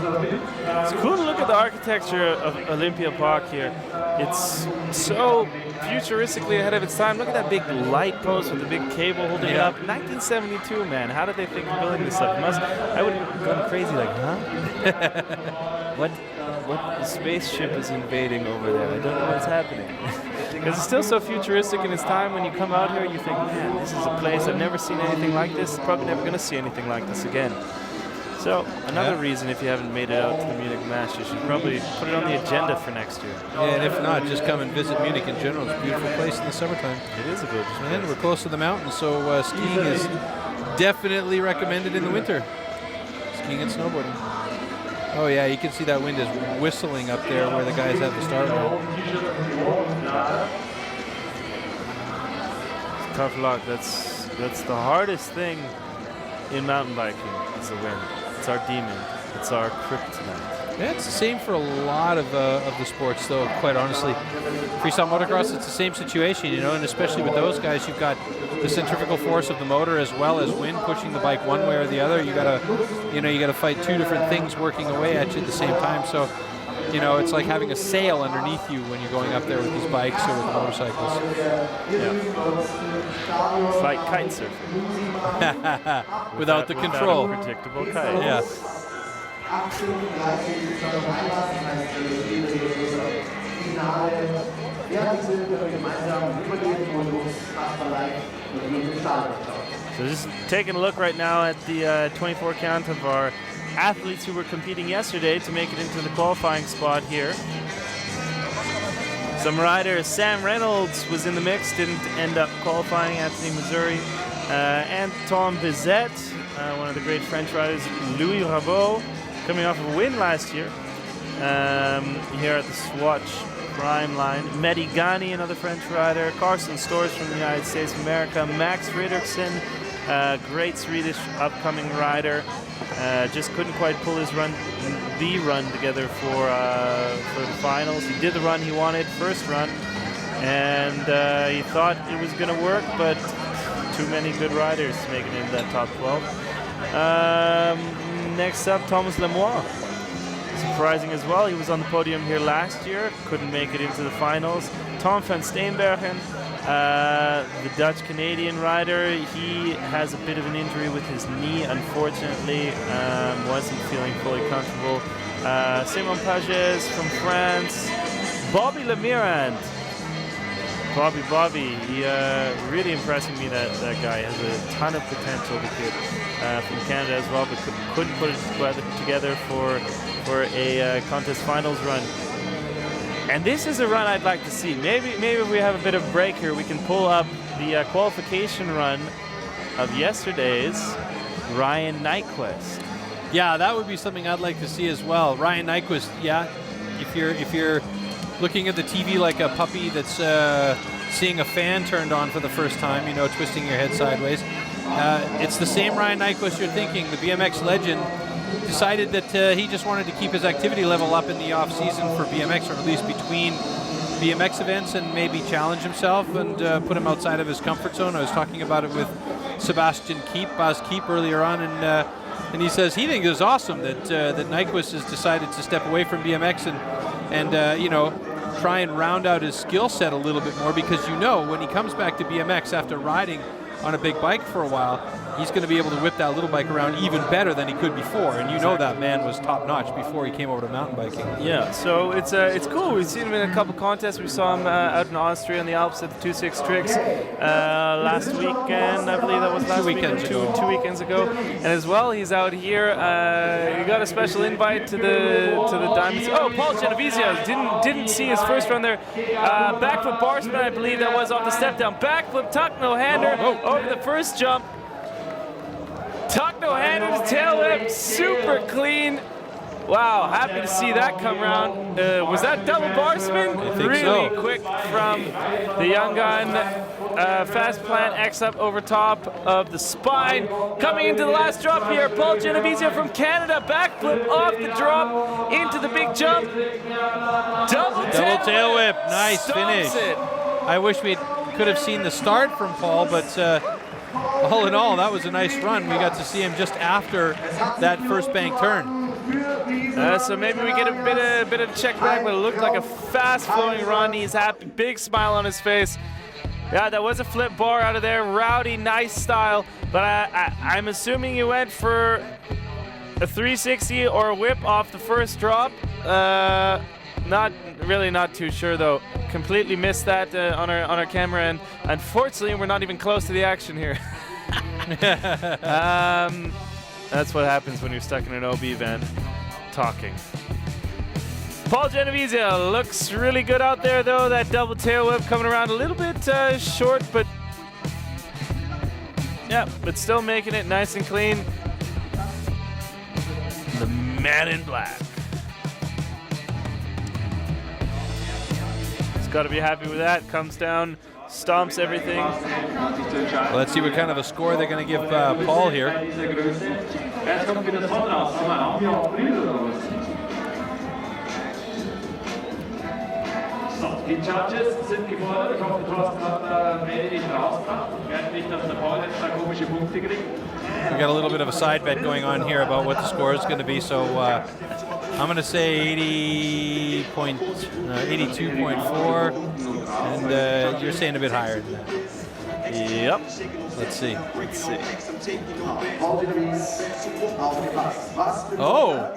It's cool to look at the architecture of Olympia Park here. It's so futuristically ahead of its time. Look at that big light post with the big cable holding it up. 1972, man. How did they think of building this up? I would have gone crazy like, huh? What spaceship is invading over there? I don't know what's happening. Because it's still so futuristic in its time. When you come out here, you think, man, this is a place I've never seen anything like this. Probably never going to see anything like this again. So another reason, if you haven't made it out to the Munich Match, you should probably put it on the agenda for next year. Yeah, and if not, just come and visit Munich in general. It's a beautiful place in the summertime. It is a gorgeous place. And we're close to the mountains, so skiing is definitely recommended in the winter. Skiing and snowboarding. Oh yeah, you can see that wind is whistling up there where the guys have the start line. Tough luck. That's the hardest thing in mountain biking. It's the wind. It's our demon. It's our kryptonite. Yeah, it's the same for a lot of the sports, though, quite honestly. Freestyle motocross, it's the same situation, you know, and especially with those guys, you've got the centrifugal force of the motor as well as wind pushing the bike one way or the other. You gotta fight two different things working away at you at the same time. So, you know, it's like having a sail underneath you when you're going up there with these bikes or with motorcycles. Yeah. It's like kite surfing. Without the control. Without a predictable kite. Yeah. So just taking a look right now at the 24 count of our athletes who were competing yesterday to make it into the qualifying spot here. Some riders, Sam Reynolds was in the mix, didn't end up qualifying, Anthony Missouri, and Tom Bizet, one of the great French riders, Louis Rabot, coming off of a win last year here at the Swatch Prime line. Mehdi Ghani, another French rider, Carson Stores from the United States of America, Max Fredriksson, great Swedish upcoming rider, just couldn't quite pull his run together for the finals. He did the run he wanted, first run, and he thought it was going to work, but too many good riders to make it into that top 12. Next up, Thomas Lemoine. Surprising as well, he was on the podium here last year, couldn't make it into the finals. Tom van Steenbergen, the Dutch-Canadian rider, he has a bit of an injury with his knee, unfortunately, wasn't feeling fully comfortable. Simon Pages from France, Bobby Lemirand. Bobby, he really impressing me, that guy has a ton of potential, the kid, from Canada as well, but couldn't put it together for a contest finals run. And this is a run I'd like to see. Maybe if we have a bit of a break here, we can pull up the qualification run of yesterday's Ryan Nyquist. Yeah, that would be something I'd like to see as well. Ryan Nyquist, yeah, if you're looking at the TV like a puppy that's seeing a fan turned on for the first time, you know, twisting your head sideways. It's the same Ryan Nyquist you're thinking. The BMX legend decided that he just wanted to keep his activity level up in the off season for BMX, or at least between BMX events, and maybe challenge himself and put him outside of his comfort zone. I was talking about it with Sebastian Bas Keep earlier on, and he says he thinks it's awesome that Nyquist has decided to step away from BMX and you know, try and round out his skill set a little bit more, because you know when he comes back to BMX after riding on a big bike for a while, he's going to be able to whip that little bike around even better than he could before. And you know that man was top notch before he came over to mountain biking. Yeah, so it's cool. We've seen him in a couple contests. We saw him out in Austria in the Alps at the 2.6 Tricks last weekend. I believe that was last weekend, 2 weekends ago. And as well, he's out here. He got a special invite to the Diamonds. Oh, Paul Genovese didn't see his first run there. Backflip Barsman, I believe that was off the step down. Backflip tuck no hander over the first jump. Tuck no hander to tail whip, super clean. Wow, happy to see that come around. Was that double bar spin? Really quick from the young gun. Fast plant X up over top of the spine. Coming into the last drop here, Paul Genovese from Canada. Backflip off the drop into the big jump. Double tail whip. Nice finish. I wish we could have seen the start from Paul, but all in all, that was a nice run. We got to see him just after that first bank turn. So maybe we get a bit of check back, but it looked like a fast-flowing run. He's happy, big smile on his face. Yeah, that was a flip bar out of there. Rowdy, nice style. But I'm assuming you went for a 360 or a whip off the first drop. Not too sure though. Completely missed that on our camera, and unfortunately we're not even close to the action here. That's what happens when you're stuck in an OB van talking. Paul Genovese looks really good out there though. That double tail whip coming around a little bit short, but yeah, but still making it nice and clean. The man in black. Got to be happy with that. Comes down, stomps everything. Well, let's see what kind of a score they're going to give Paul here. Die Judges sind gefordert. Ich hoffe, du hast gerade Medi rausgebracht. Nicht, dass der Paul jetzt da komische Punkte kriegt. We got a little bit of a side bet going on here about what the score is going to be, so I'm going to say 82.4, and you're saying a bit higher than that. Yep. Let's see. Let's see. Oh,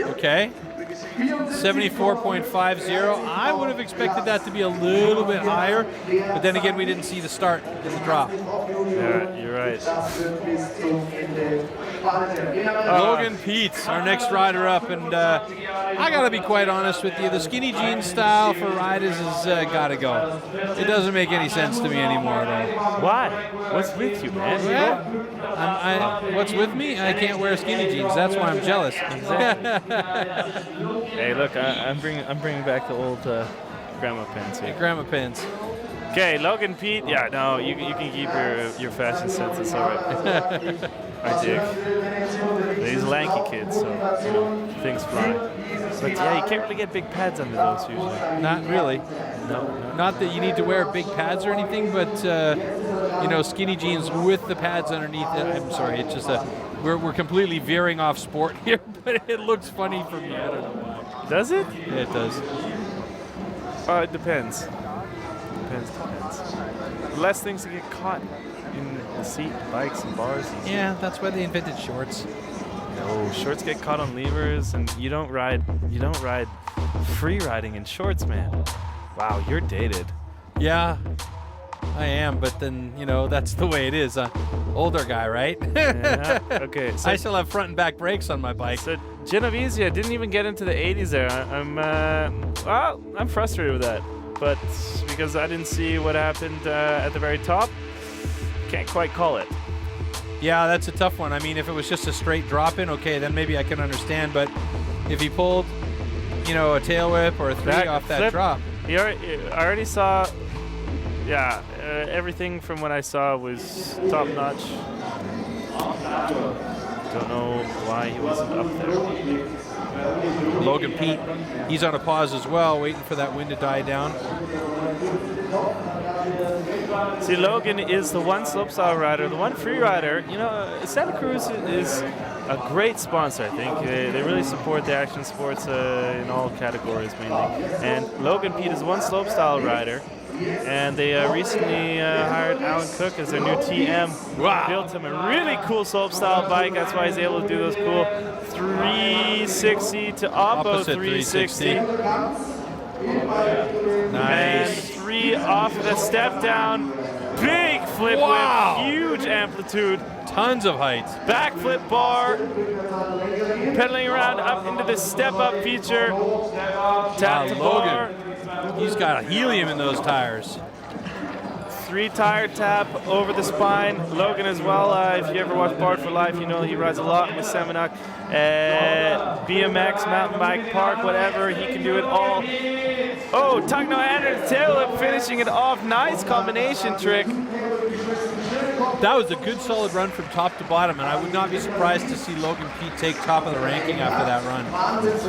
okay. 74.50. I would have expected that to be a little bit higher, but then again, we didn't see the start and the drop. Yeah, you're right. Logan Peets, our next rider up, and I gotta be quite honest with you, the skinny jeans style for riders has gotta go. It doesn't make any sense to me anymore at all. Why? What's with you, man? Yeah. What's with me? I can't wear skinny jeans. That's why I'm jealous. Hey, look, I'm bringing back the old grandma pins here. Grandma pins. Okay, Logan Pete. Yeah, no, you can keep your fashion sense. It's all right. I dig. These lanky kids, so you know, things fly. But yeah, you can't really get big pads under those usually. Not really. No. Not that you need to wear big pads or anything, but you know, skinny jeans with the pads underneath. I'm sorry, it's just we're completely veering off sport here, but it looks funny for me. I don't know why. Does it? Yeah, it does. It depends. Depends. Less things to get caught in the seat, bikes and bars. Yeah, that's why they invented shorts. No, shorts get caught on levers, and you don't ride free riding in shorts, man. Wow, you're dated. Yeah, I am, but then, you know, that's the way it is. Older guy, right? Yeah. Okay. So I still have front and back brakes on my bike. So Genovese didn't even get into the 80s there. I'm frustrated with that, but because I didn't see what happened at the very top, can't quite call it. Yeah, that's a tough one. I mean, if it was just a straight drop in, okay, then maybe I can understand. But if he pulled, you know, a tail whip or a three off that flip, drop. I already saw, yeah, everything from what I saw was top notch. Don't know why he wasn't up there. Logan Pete, he's on a pause as well, waiting for that wind to die down. See, Logan is the one slopestyle rider, the one free rider. You know, Santa Cruz is a great sponsor, I think. They really support the action sports in all categories, mainly. And Logan Pete is one slopestyle rider. And they recently hired Alan Cook as their new TM. Wow. Built him a really cool slopestyle bike. That's why he's able to do those cool 360 to opposite 360. Nice. And 3 off the step down. Big flip Wow. whip, huge amplitude. Tons of height. Backflip bar. Pedaling around up into the step up feature. Tap to bar. Logan, he's got helium in those tires. 3 tire tap over the spine. Logan as well. If you ever watch Bard for Life, you know he rides a lot with Semenuk. BMX, mountain bike, park, whatever. He can do it all. Oh, tuck no hander to tail whip, finishing it off. Nice combination trick. That was a good solid run from top to bottom, and I would not be surprised to see Logan Pete take top of the ranking after that run.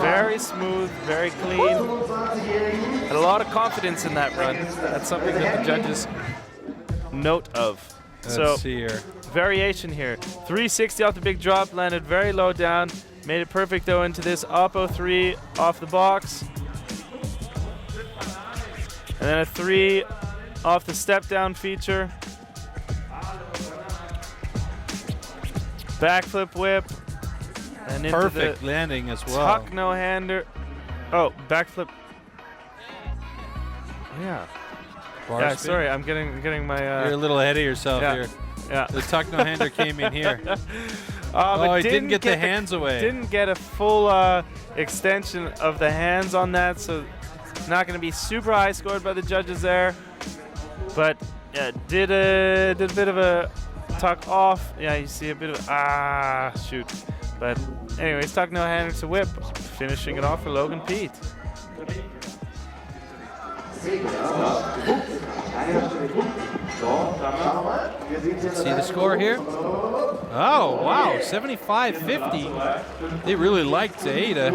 Very smooth, very clean. Had a lot of confidence in that run. That's something that the judges note of. Let's see here. Variation here. 360 off the big drop, landed very low down. Made it perfect though into this Oppo 3 off the box. And then a 3 off the step down feature. Backflip whip. And into Perfect the landing as well. tuck no hander. Oh, backflip. Yeah. Bar Yeah, spin. sorry, I'm getting my. You're a little ahead of yourself yeah. here. Yeah. The tuck no hander came in here. But he didn't get the hands away. Didn't get a full extension of the hands on that, so it's not going to be super high scored by the judges there. But yeah, did a bit of a tuck off. Yeah, you see a bit of shoot. But anyways, tuck no hander to whip, finishing it off for Logan Pete. See the score here? Oh, wow, 75-50. They really liked Ada.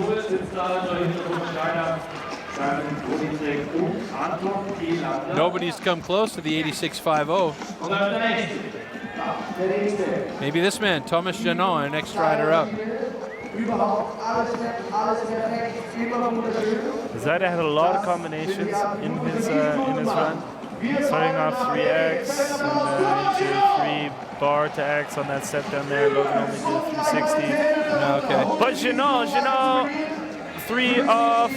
Nobody's come close to the 86.50. Maybe this man, Thomas Jeannon, our next rider up. Zaida had a lot of combinations in his run. Starting off 3X and into 3 bar to X on that step down there. Logan only did 360. Okay. But Jeannon, 3 off,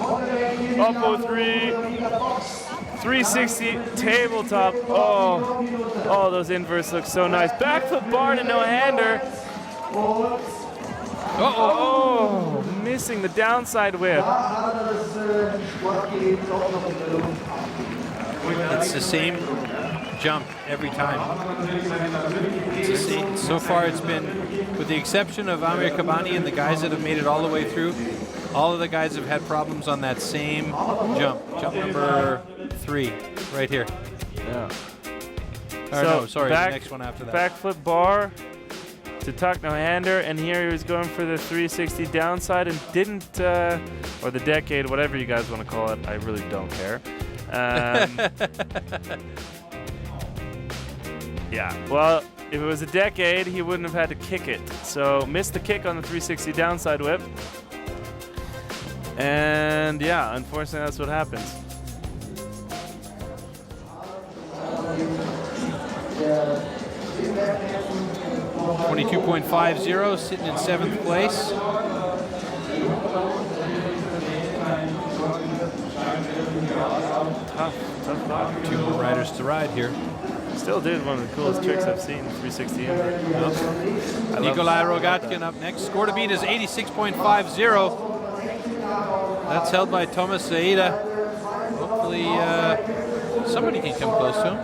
up 03, 360 tabletop. Oh, those inverts look so nice. Back foot bar to no-hander. Oh, missing the downside whip. It's the same jump every time. It's the same. So far it's been, with the exception of Amir Kabani and the guys that have made it all the way through, all of the guys have had problems on that same jump. Jump number 3, right here. Yeah. Or no, sorry, the next one after that. Back flip bar to tuck no-hander, and here he was going for the 360 downside and didn't, or the decade, whatever you guys want to call it. I really don't care. Yeah, well, if it was a decade, he wouldn't have had to kick it. So missed the kick on the 360 downside whip. And yeah, unfortunately, that's what happens. .22.50, sitting in 7th place. Tough luck. 2 more riders to ride here. Still did one of the coolest tricks I've seen, 360 invert. Nikolai Rogatkin up next. Score to beat is 86.50. That's held by Thomas Zaida. Hopefully somebody can come close to him.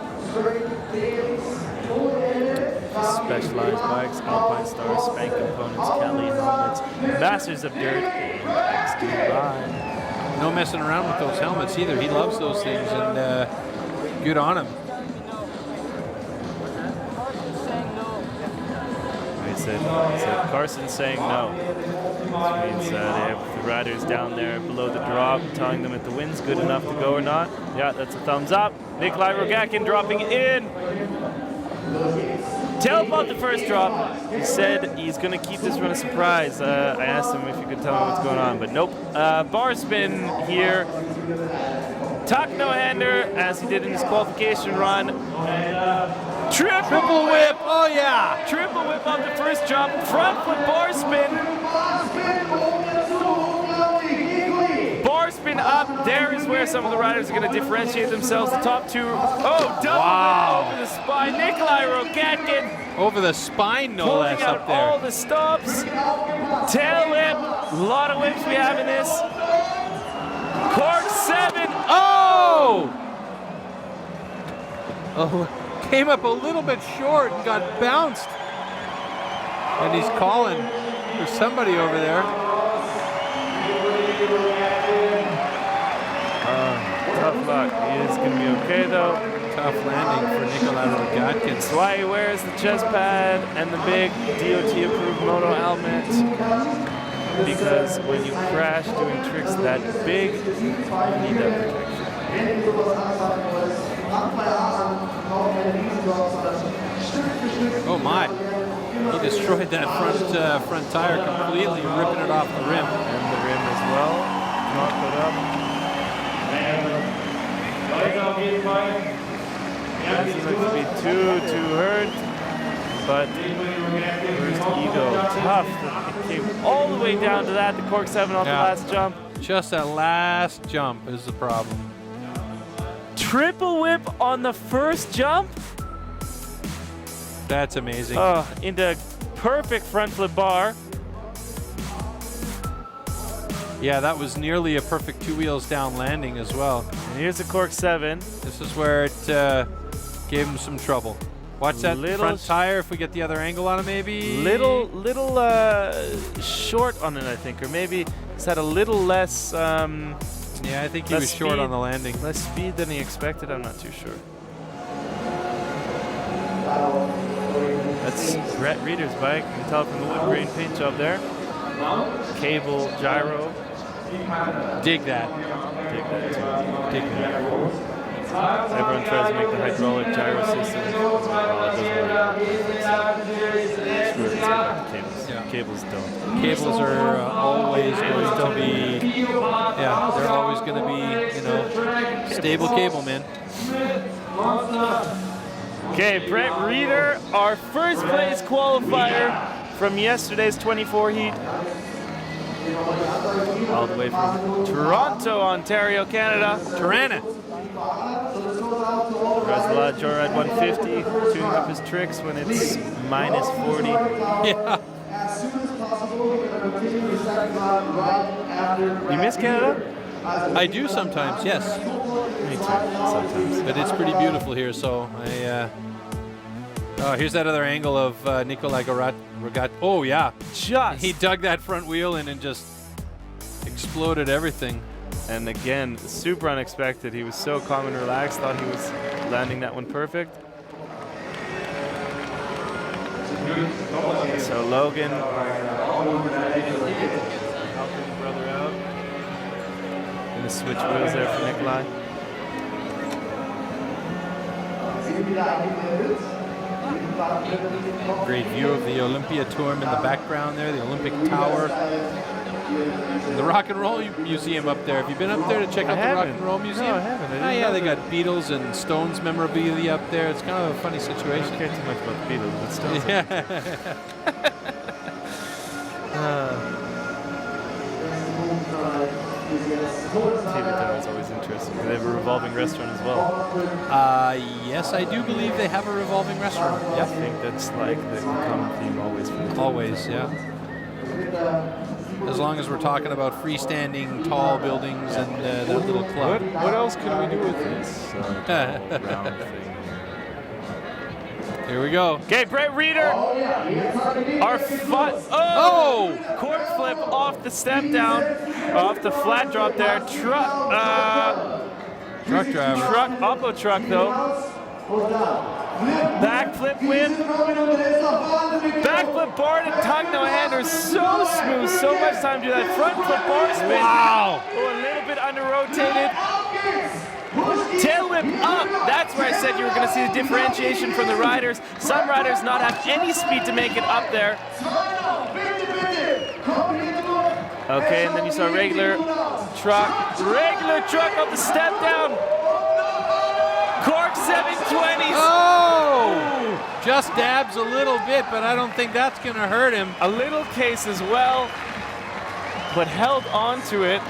Specialized bikes, Alpine Stars, Spank components, Kelly helmets, Masters of Dirt, XD Ride. No messing around with those helmets either. He loves those things, and good on him. He said Carson's saying no. Which means they have the riders down there below the drop, telling them if the wind's good enough to go or not. Yeah, that's a thumbs up. Nikolai Rogatkin dropping in. Tell about the first drop. He said he's going to keep this run a surprise. I asked him if he could tell me what's going on, but nope. Bar spin here. Tuck no-hander, as he did in his qualification run. Triple whip! Oh yeah! Triple whip on the first jump. Front foot bar spin. Bar spin up. There is where some of the riders are going to differentiate themselves. The top 2. Oh, double whip over the spine. Nikolai Rogatkin. Over the spine, no less, Pulling out up there. all the stops. Tail whip. A lot of whips we have in this. Cork 7. Oh! Oh, came up a little bit short and got bounced. And he's calling. There's somebody over there. Tough luck. He is going to be okay, though. Tough landing for Nikolai Rogatkin. That's why he wears the chest pad and the big DOT-approved moto helmet. Because when you crash doing tricks that big, you need that protection. Oh my! He destroyed that front tire completely, ripping it off the rim. And the rim as well. Not put up. Doesn't look to be too hurt. But first ego, tough. It came all the way down to that. The cork 7 off the last jump. Just that last jump is the problem. Triple whip on the first jump. That's amazing. Into perfect front flip bar. Yeah, that was nearly a perfect 2 wheels down landing as well. And here's the cork 7. This is where it gave him some trouble. Watch that front tire if we get the other angle on it, maybe. Little short on it, I think, or maybe he's had a little less. Yeah, I think he was short on the landing. Less speed than he expected. I'm not too sure. That's Brett Reeder's bike. You can tell from the wood grain paint job there. Cable gyro. Dig that. Dig that too. Dig that. Everyone tries to make the hydraulic gyro system. It doesn't work. Screw it, let's go back to cables. Yeah. Cables don't. Cables are always going to be, yeah, they're always going to be, you know, stable cable, man. Okay, Brett Reeder, our first place qualifier from yesterday's 24 heat. All the way from Toronto, Ontario, Canada. Tirana. Rides a lot of joyride 150, tuning up his tricks when it's minus 40. Yeah. You miss Canada? I do sometimes, yes. Me too, sometimes. But it's pretty beautiful here, so oh, here's that other angle of Nikolai Rogat. Oh, yeah. Just. He dug that front wheel in and just exploded everything. And again, super unexpected. He was so calm and relaxed, thought he was landing that one perfect. So Logan helping the brother out. Gonna switch wheels there for Nikolai. Great view of the Olympiaturm in the background there, the Olympic Tower. And the Rock and Roll Museum up there. Have you been up there to check out the Rock and Roll Museum? No, I haven't. Oh, yeah, they got Beatles and Stones memorabilia up there. It's kind of a funny situation. I don't care too much about the Beatles, but Stones. TV Tower is always interesting. They have a revolving restaurant as well. Yes, I do believe they have a revolving restaurant. Yeah, I think that's like the common theme always for the Always, yeah. As long as we're talking about freestanding tall buildings and that little club. What else can we do with this round thing? Here we go. Okay, Brett Reeder. Our cork flip off the step down, off the flat drop there. Truck driver. Oppo truck though. Backflip win. Backflip bar to tongue no hander. So smooth. So much time to do that. Front flip bar spin. Wow. Oh, a little bit under rotated. Tail whip up. That's where I said you were going to see the differentiation from the riders. Some riders not have any speed to make it up there. Okay, and then you saw regular truck off the step down. Cork 720s. Oh! Just dabs a little bit, but I don't think that's going to hurt him. A little case as well, but held on to it.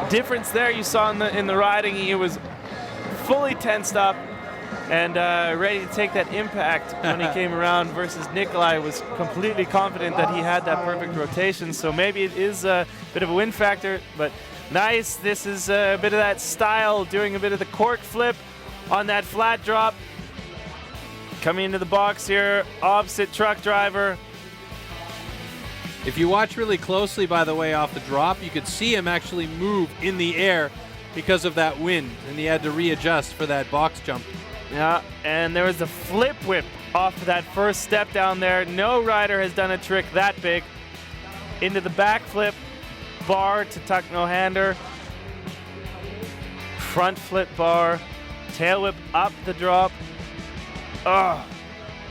Difference there you saw in the riding. He was fully tensed up and ready to take that impact when he came around versus Nikolai was completely confident that he had that perfect rotation. So maybe it is a bit of a win factor, but nice. This is a bit of that style, doing a bit of the cork flip on that flat drop. Coming into the box here, opposite truck driver. If you watch really closely, by the way, off the drop, you could see him actually move in the air because of that wind, and he had to readjust for that box jump. Yeah, and there was a flip whip off of that first step down there. No rider has done a trick that big. Into the back flip bar to tuck no hander. Front flip bar. Tail whip up the drop. Oh,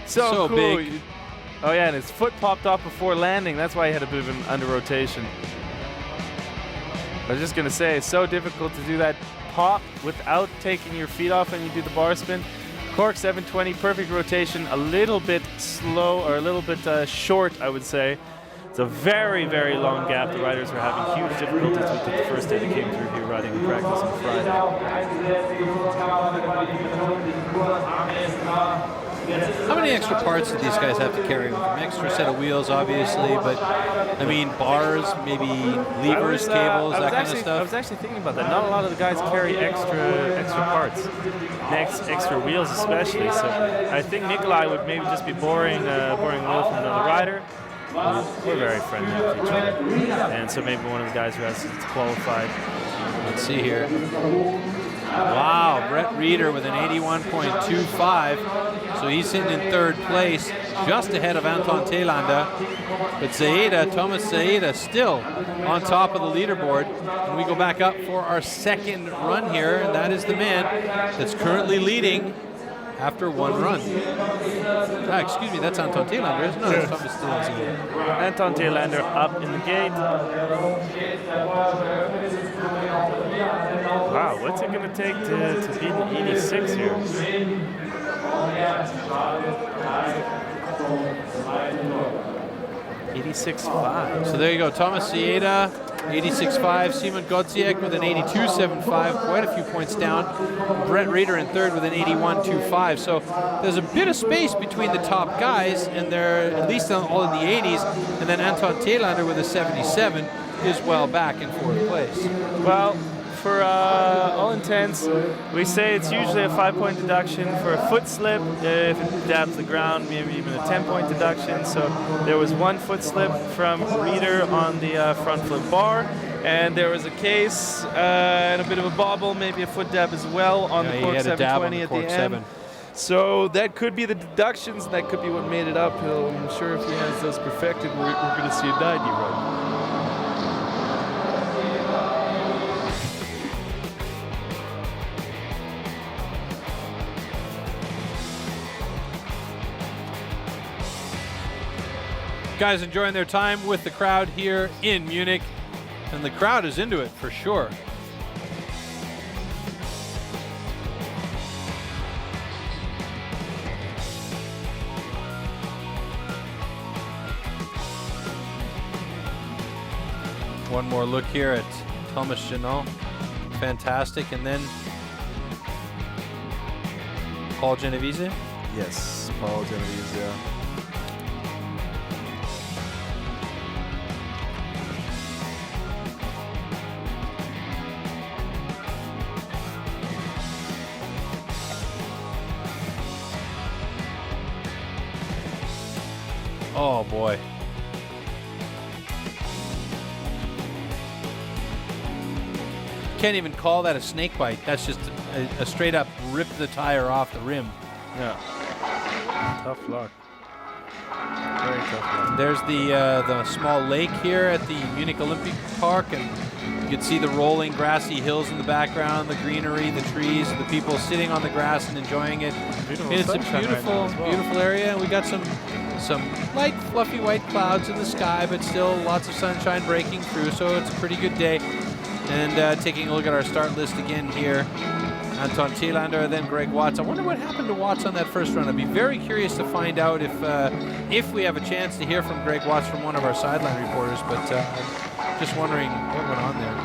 so cool. Big. Oh yeah, and his foot popped off before landing. That's why he had a bit of an under rotation. I was just gonna say, it's so difficult to do that pop without taking your feet off when you do the bar spin. Cork 720, perfect rotation, a little bit slow or a little bit short, I would say. It's a very, very long gap. The riders are having huge difficulties with it the first day they came through here riding in practice on Friday. How many extra parts did these guys have to carry with them? Extra set of wheels, obviously, but I mean bars, maybe levers, cables, that kind of stuff. I was actually thinking about that. Not a lot of the guys carry extra parts, extra wheels especially. So I think Nikolai would maybe just be borrowing a wheel from another rider. We're very friendly with each other, and so maybe one of the guys who has qualified. Let's see here. Wow, Brett Reeder with an 81.25. So he's sitting in third place, just ahead of Anton Thelander. But Thomas Zaida still on top of the leaderboard. And we go back up for our second run here, and that is the man that's currently leading after one run. Excuse me, that's Anton Thelander, isn't it? No, that's Thomas Zaida. Anton Thelander up in the gate. Wow, what's it going to take to beat the 86 here? 86.5. So there you go, Thomas Zaida, 86.5. Simon Godziek with an 82.75, quite a few points down. Brett Reeder in third with an 81.25. So there's a bit of space between the top guys, and they're at least all in the 80s. And then Anton Thelander with a 77 is well back in fourth place. Well, for all intents, we say it's usually a 5-point deduction for a foot slip. If it dabs the ground, maybe even a 10-point deduction. So there was 1 foot slip from Reeder on the front flip bar, and there was a case and a bit of a bobble, maybe a foot dab as well on the cork 720 at the end. So that could be the deductions, and that could be what made it uphill. I'm sure if he has those perfected, we're going to see a 90 run. Guys enjoying their time with the crowd here in Munich, and the crowd is into it for sure. One more look here at Thomas Jeannon, fantastic, and then Paul Genovese. Yes, Paul Genovese, yeah. Oh boy. Can't even call that a snake bite. That's just a straight up rip the tire off the rim. Yeah. Tough luck. Very tough luck. There's the small lake here at the Munich Olympic Park, and you can see the rolling grassy hills in the background, the greenery, the trees, the people sitting on the grass and enjoying it. It's a beautiful, beautiful area. We got some light, fluffy white clouds in the sky, but still lots of sunshine breaking through, so it's a pretty good day. And taking a look at our start list again here, Anton Thelander, then Greg Watts. I wonder what happened to Watts on that first run. I'd be very curious to find out if we have a chance to hear from Greg Watts from one of our sideline reporters, but just wondering what went on there.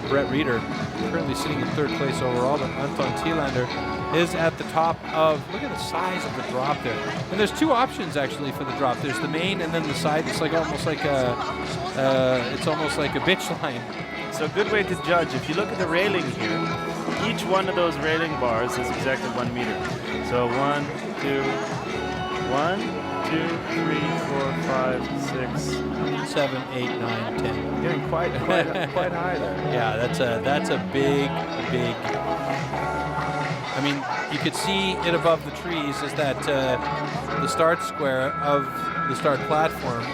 Brett Reeder currently sitting in third place overall, but Anton Thelander is at the top of, look at the size of the drop there. And there's two options actually for the drop. There's the main and then the side. It's like almost like a bitch line. So a good way to judge, if you look at the railing here, each one of those railing bars is exactly 1 meter. So 1, 2, 3, 4, 5, 6, 7, 8, 9, 10. Getting quite high there. Yeah, that's a big. I mean, you could see it above the trees as that the start square of the start platform.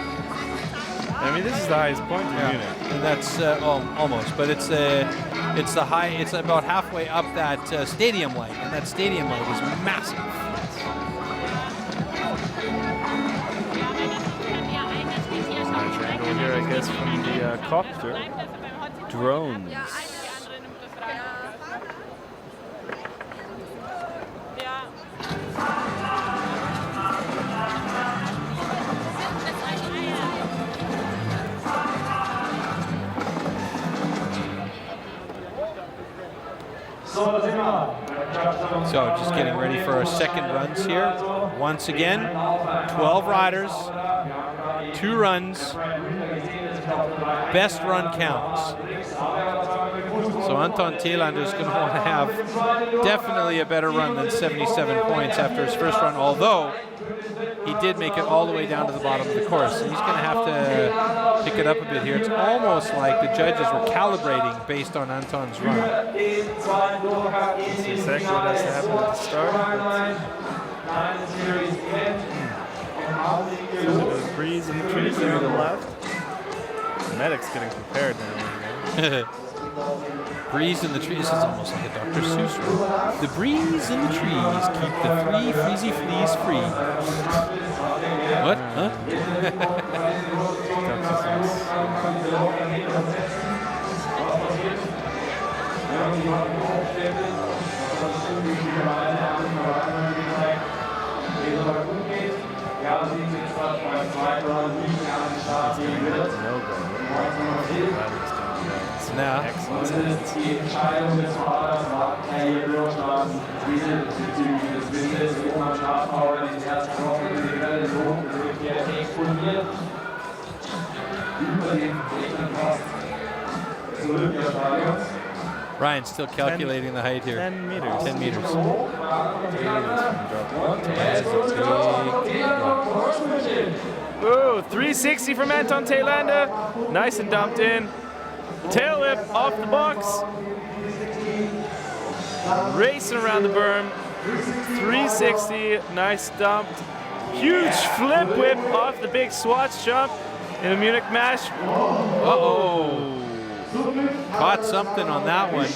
I mean, this is the highest point in Munich. And that's almost, but it's about halfway up that stadium light, and that stadium light is massive. Nice angle here, I guess, from the copter. Drones. So just getting ready for our second runs here. Once again, 12 riders, 2 runs, best run counts. So Anton Thelander is going to want to have definitely a better run than 77 points after his first run, although he did make it all the way down to the bottom of the course. So he's going to have to pick it up a bit here. It's almost like the judges were calibrating based on Anton's run. That's exactly what has to happen at the start. There's a breeze in the trees to the left. The medic's getting prepared now. Breeze in the trees. This is almost like a Dr. Seuss run. The breeze in the trees keep the 3 freezy fleas free. What? Huh? Now, Die Entscheidung des Fahrers war hier durchschlagen. Diese bezüglich des Windes, wo man Startpower in den ersten Wochen die Welle so exponiert. Über den Gegnern fast des Olympiastadions. Ryan's still calculating the height here. 10 meters. 10 meters. 10 meters. Ooh, 360 from Anton Taylander. Nice and dumped in. Tail whip off the box. Racing around the berm. 360, nice dumped. Huge flip whip off the big Swatch jump in a Munich mash. Uh-oh. Caught something on that one.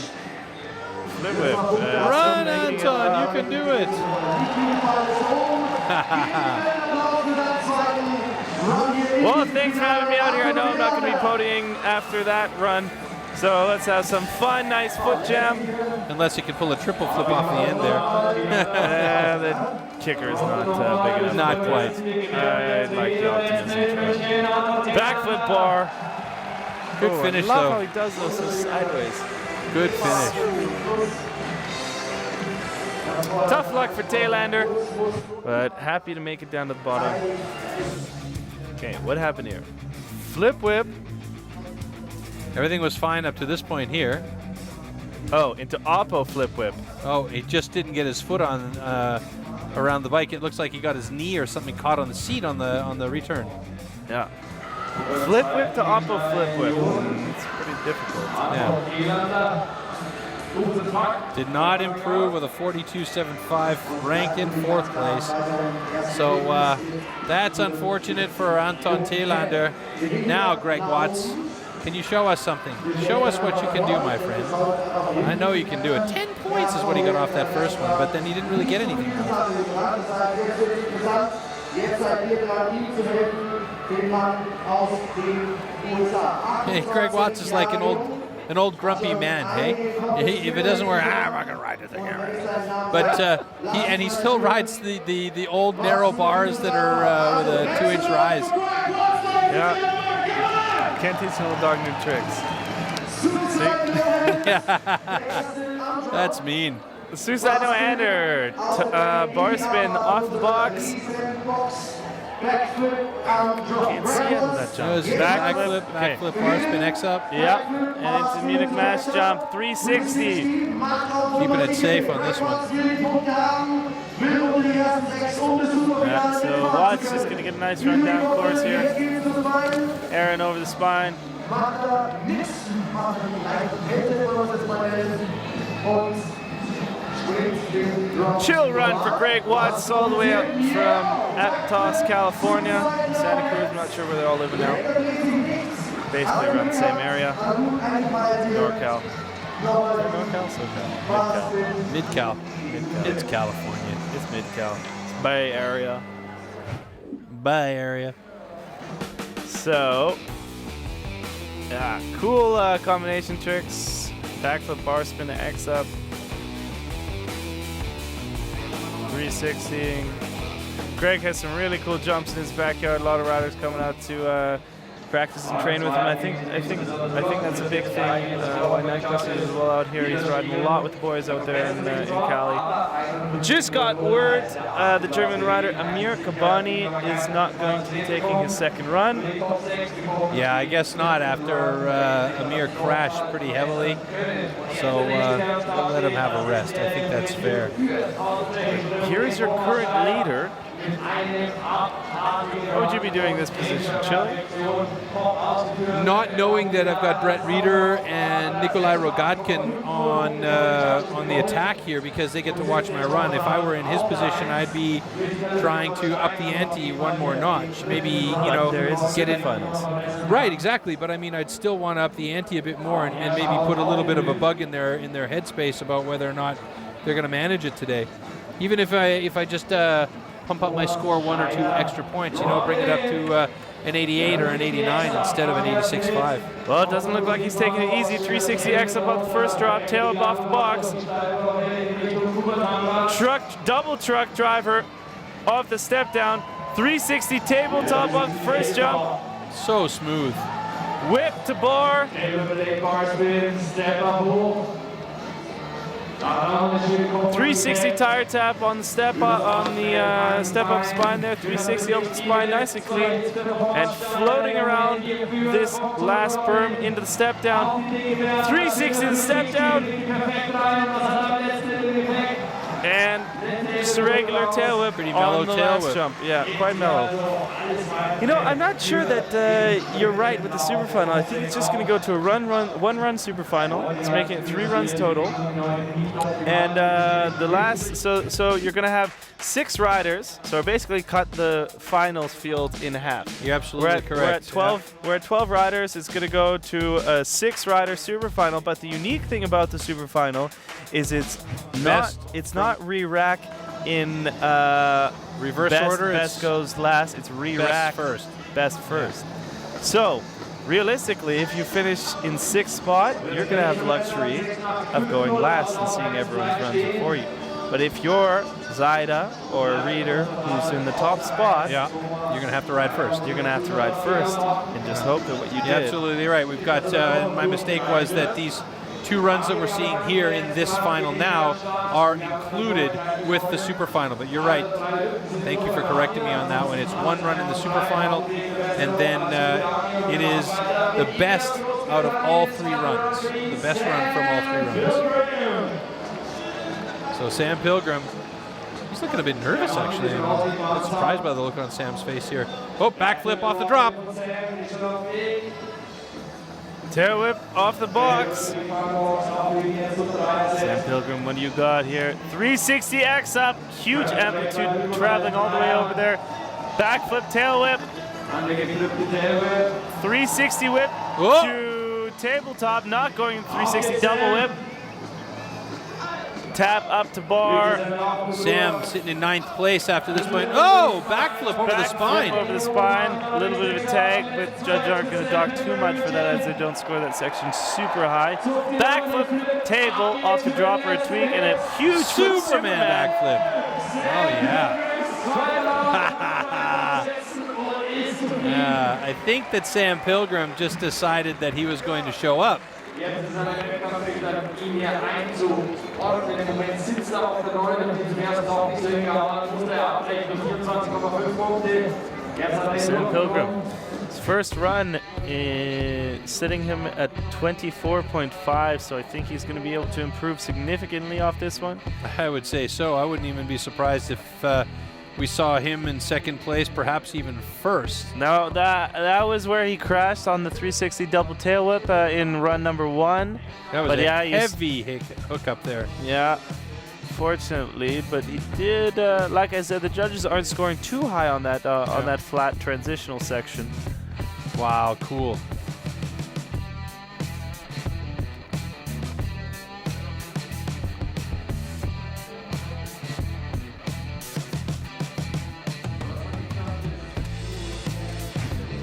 Flip whip. Run, Anton, you can do it. Well, thanks for having me out here. I know I'm not going to be podiuming after that run. So let's have some fun, nice foot jam. Unless you can pull a triple flip off the end there. The kicker is not big enough. Not quite. I like the optimism. Backflip bar. Good finish, I love though. how he does those so sideways. Good finish. Tough luck for Taylander, but happy to make it down to the bottom. Okay, what happened here? Flip whip. Everything was fine up to this point here. Oh, into Oppo flip whip. Oh, he just didn't get his foot on around the bike. It looks like he got his knee or something caught on the seat on the return. Yeah. Flip whip to Oppo flip whip. It's pretty difficult. Yeah. Did not improve with a 42.75, ranked in 4th place. So that's unfortunate for Anton Taylander. Now, Greg Watts, can you show us something? Show us what you can do, my friend. I know you can do it. 10 points is what he got off that first one, but then he didn't really get anything. Hey, Greg Watts is like an old grumpy man, hey? If it doesn't work, I'm not gonna ride the thing. But he still rides the old narrow bars that are with a 2-inch rise. Yeah. Can't teach an old dog new tricks. That's mean. Suicide no-hander. Bar spin off the box. Can't see it. That jump. Backflip, bar spin X up. Yep, and into Munich mash jump, 360. Keeping it safe on this one. Yeah, so Watts is going to get a nice run down course here. Aaron over the spine. Chill run for Greg Watts all the way up from Aptos, California. Santa Cruz, I'm not sure where they're all living now. Basically around the same area. NorCal. NorCal? SoCal? Mid-Cal. It's California. It's Mid-Cal. It's Bay Area. Bay Area. So, yeah, cool combination tricks. Backflip bar spin to X up. 360. Greg has some really cool jumps in his backyard. A lot of riders coming out to practice and train with him. I think that's a big thing. Why Nyquist is well out here. He's riding a lot with the boys out there in Cali. We just got word the German rider Amir Kabani is not going to be taking his second run. Yeah, I guess not after Amir crashed pretty heavily. So we'll let him have a rest. I think that's fair. Here's your current leader. What would you be doing in this position? Chilling? Not knowing that I've got Brett Reeder and Nikolai Rogatkin on the attack here because they get to watch my run. If I were in his position, I'd be trying to up the ante one more notch. Maybe there is a get in finals. Right, exactly. But I mean, I'd still want to up the ante a bit more and maybe put a little bit of a bug in their headspace about whether or not they're going to manage it today. Even if I just pump up my score 1 or 2 extra points, bring it up to an 88 or an 89 instead of an 86.5. Well, it doesn't look like he's taking it easy. 360X up off the first drop, tail up off the box. Double truck driver off the step down. 360 tabletop off the first jump. So smooth. Whip to bar. 360 tire tap on the step up spine there. 360 open spine, nice and clean, and floating around this last berm into the step down. 360 the step down, and just a regular tail whip. Pretty mellow on the tail last whip. jump. Yeah, quite mellow. I'm not sure that you're right with the super final. I think it's just going to go to a one run super final. It's making it 3 runs total. And the last, so you're going to have 6 riders. So basically cut the finals field in half. You're absolutely correct. We're at 12 riders. It's going to go to a 6-rider super final. But the unique thing about the super final is it's not re-rack in reverse order. Best goes last. It's re-rack best first. So realistically, if you finish in 6th spot, you're going to have the luxury of going last and seeing everyone's runs before you. But if you're Zaida or a reader who's in the top spot, you're going to have to ride first. You're going to have to ride first and just hope that what you did. You're absolutely right. We've got my mistake was that these 2 runs that we're seeing here in this final now are included with the super final. But you're right. Thank you for correcting me on that one. It's 1 run in the super final, and then it is the best out of all 3 runs. The best run from all 3 runs. So Sam Pilgrim, he's looking a bit nervous actually. I'm a bit surprised by the look on Sam's face here. Oh, backflip off the drop. Tail whip off the box. Sam Pilgrim, what do you got here? 360X up, huge amplitude traveling all the way over there. Backflip tail whip. 360 whip to tabletop, not going 360 double whip. Tap up to bar. Sam sitting in 9th place after this point. Oh, backflip over the spine. Over the spine. A little bit of a tag, but judges aren't going to dock too much for that as they don't score that section super high. Backflip table off the dropper, a tweak, and a huge Superman backflip. Oh, yeah. I think that Sam Pilgrim just decided that he was going to show up. Sam Pilgrim, his first run is sitting him at 24.5, so I think he's going to be able to improve significantly off this one. I would say so. I wouldn't even be surprised if we saw him in 2nd place, perhaps even 1st. No, that was where he crashed on the 360 double tail whip in run number 1. That was a heavy hook up there. Yeah, fortunately, but he did. Like I said, the judges aren't scoring too high on that on that flat transitional section. Wow, cool.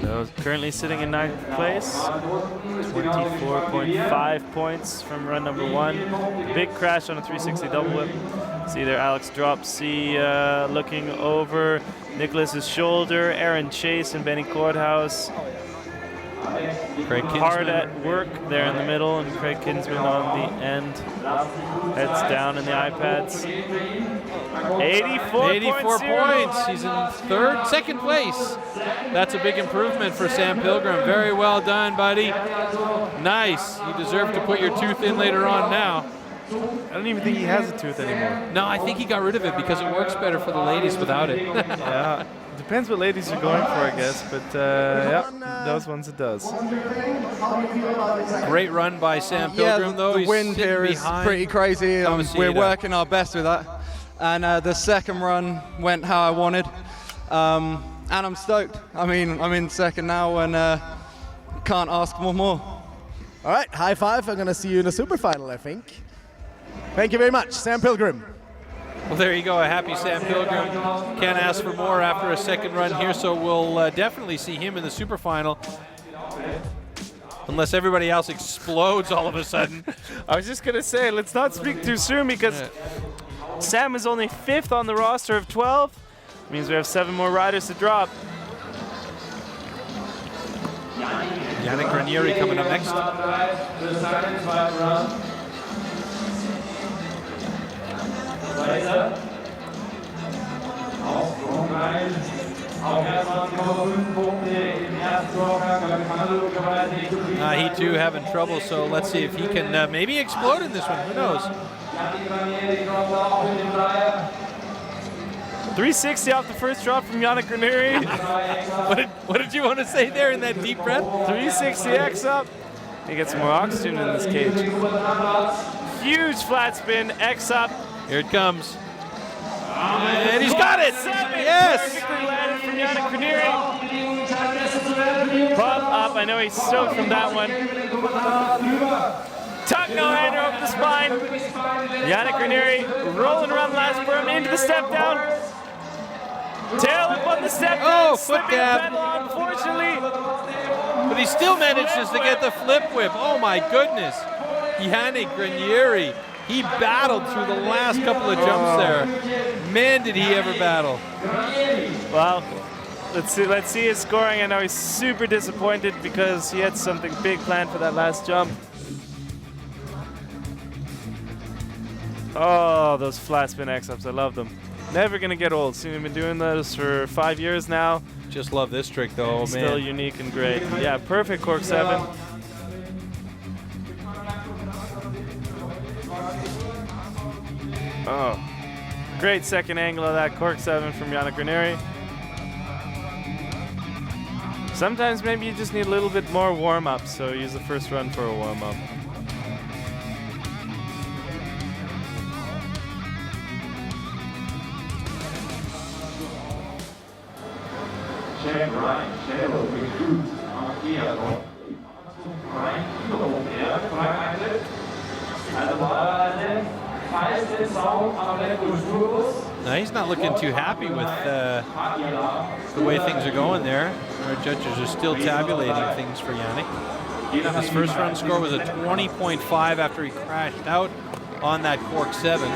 So currently sitting in 9th place, 24.5 points from run number 1. Big crash on a 360 double whip. See there, Alex Dropsy looking over Nicholas's shoulder. Aaron Chase and Benny Courthouse hard at work there in the middle, and Craig Kinsman on the end. Heads down in the iPads. 84 points. He's in 2nd place. That's a big improvement for Sam Pilgrim. Very well done, buddy. Nice. You deserve to put your tooth in later on now. I don't even think he has a tooth anymore. No, I think he got rid of it because it works better for the ladies without it. Yeah, depends what ladies are going for, I guess. But yeah, those ones it does. Great run by Sam Pilgrim, though. The He's wind sitting here is behind pretty crazy. We're Tomasita. working our best with that. And the second run went how I wanted. And I'm stoked. I mean, I'm in second now and can't ask for more. All right, high five. I'm going to see you in the super final, I think. Thank you very much, Sam Pilgrim. Well, there you go. A happy Sam Pilgrim. Can't ask for more after a second run here, so we'll definitely see him in the super final. Unless everybody else explodes all of a sudden. I was just going to say, let's not speak too soon because Sam is only 5th on the roster of 12. Means we have 7 more riders to drop. Yannick Ranieri coming up next. He too having trouble, so let's see if he can maybe explode in this one. Who knows? 360 off the first drop from Yannick Ranieri. What did you want to say there in that deep breath? 360X up. He gets more oxygen in this cage. Huge flat spin, X up. Here it comes. And he's got it! Yes! Perfectly landed from Yannick Ranieri. Pop up, I know he's stoked from that one. Tuck no-hander over the spine. Yannick Ranieri rolling around the last berm into the step down. Tail up on the step down. Oh, foot gap. Pedal, unfortunately. But he still manages to get the flip whip. Oh my goodness. Yannick Ranieri. He battled through the last couple of jumps there. Man, did he ever battle. Well, let's see his scoring. I know he's super disappointed because he had something big planned for that last jump. Oh, those flat spin X-ups, I love them. Never gonna get old. Seen him been doing those for 5 years now. Just love this trick though, man. Still unique and great. Yeah, perfect cork 7. Oh, great second angle of that cork 7 from Yannick Ranieri. Sometimes maybe you just need a little bit more warm-up, so use the first run for a warm-up. Now he's not looking too happy with the way things are going there. Our judges are still tabulating things for Yannick. His first run score was a 20.5 after he crashed out on that cork 7.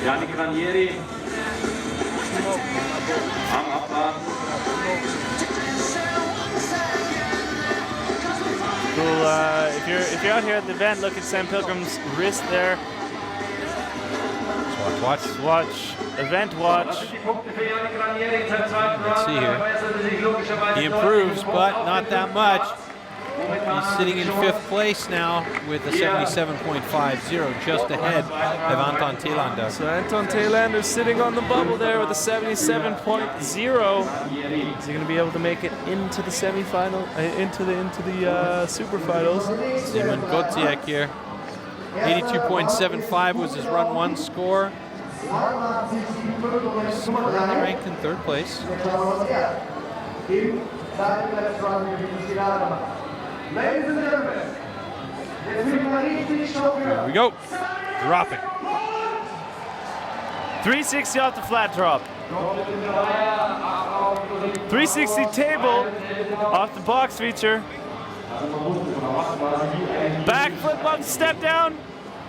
Yannick Ranieri am Abfahrt. Cool. If you're out here at the event, look at Sam Pilgrim's wrist there. Watch. Watch. Event watch. Let's see here. He improves, but not that much. He's sitting in 5th place now with a 77.50, just ahead of Anton Thailander. So Anton Thailander sitting on the bubble there with a 77.0. Is he going to be able to make it into the semifinal, into the super finals? Simon Gotziek here. 82.75 was his run 1 score. He's currently ranked in 3rd place. Ladies and gentlemen, Here we go. Dropping. 360 off the flat drop. 360 table off the box feature. Back flip up, step down.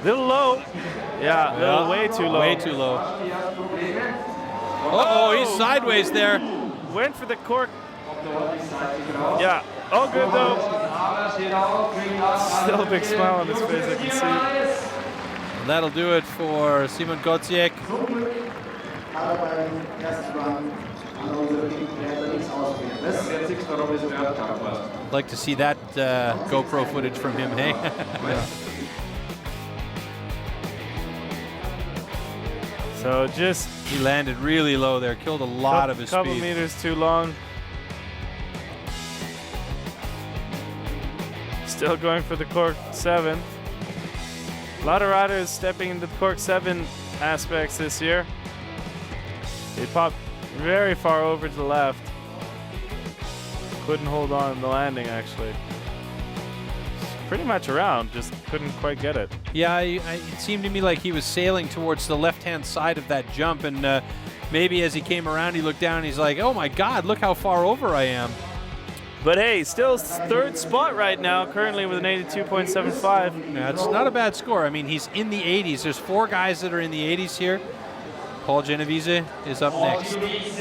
Little low. Yeah, little way too low. Way too low. Uh-oh, he's sideways there. Went for the cork. Yeah, all good though. Still a big smile on his face, I can see. And that'll do it for Simon Gotziek. gerade beim ersten Run an unsere Pink-Panther nichts ausprobieren. Like to see that GoPro footage from him, hey? So just He landed really low there, killed a lot of his couple speed. meters too long. Still going for the cork 7. A lot of riders stepping into the cork 7 aspects this year. They popped very far over to the left. Couldn't hold on to the landing, actually. Pretty much around, just couldn't quite get it. Yeah, it seemed to me like he was sailing towards the left-hand side of that jump, and maybe as he came around, he looked down and he's like, oh my God, look how far over I am. But hey, still third spot right now, currently with an 82.75. Yeah, it's not a bad score. I mean, he's in the 80s. There's 4 guys that are in the 80s here. Paul Genovese is up next. He's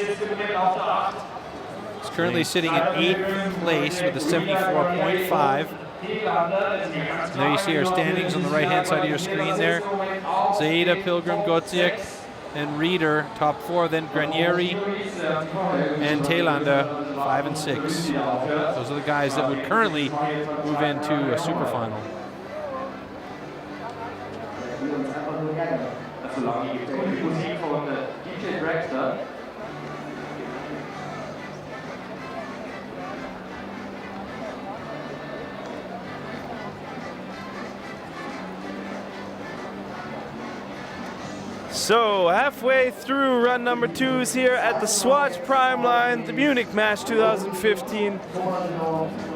currently sitting in 8th place with a 74.5. And there you see our standings on the right-hand side of your screen there. Zaida, Pilgrim, Gotziek, and Reeder, top 4. Then Granieri and Thailander, 5 and 6. Those are the guys that would currently move into a super final. So halfway through run number 2s here at the Swatch Prime Line, the Munich Match 2015.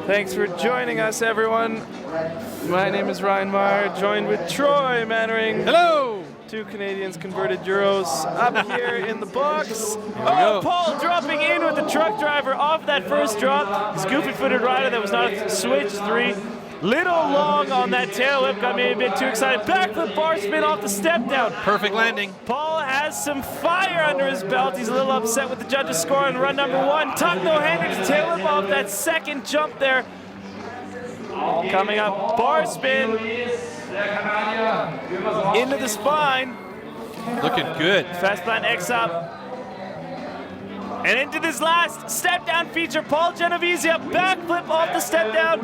Thanks for joining us, everyone. My name is Ryan Meyer, joined with Troy Mannering. Hello! 2 Canadians converted euros up here in the box. go. Paul dropping in with the truck driver off that first drop. His goofy-footed rider that was not a switch 3. Little long on that tail whip, got maybe a bit too excited. Backflip bar spin off the step down. Perfect landing. Paul has some fire under his belt. He's a little upset with the judges' score on run number 1. Tuck no-hander to tail whip off that second jump there. Coming up, bar spin into the spine. Looking good. Fast plan X up. And into this last step down feature, Paul Genovese up, backflip off the step down.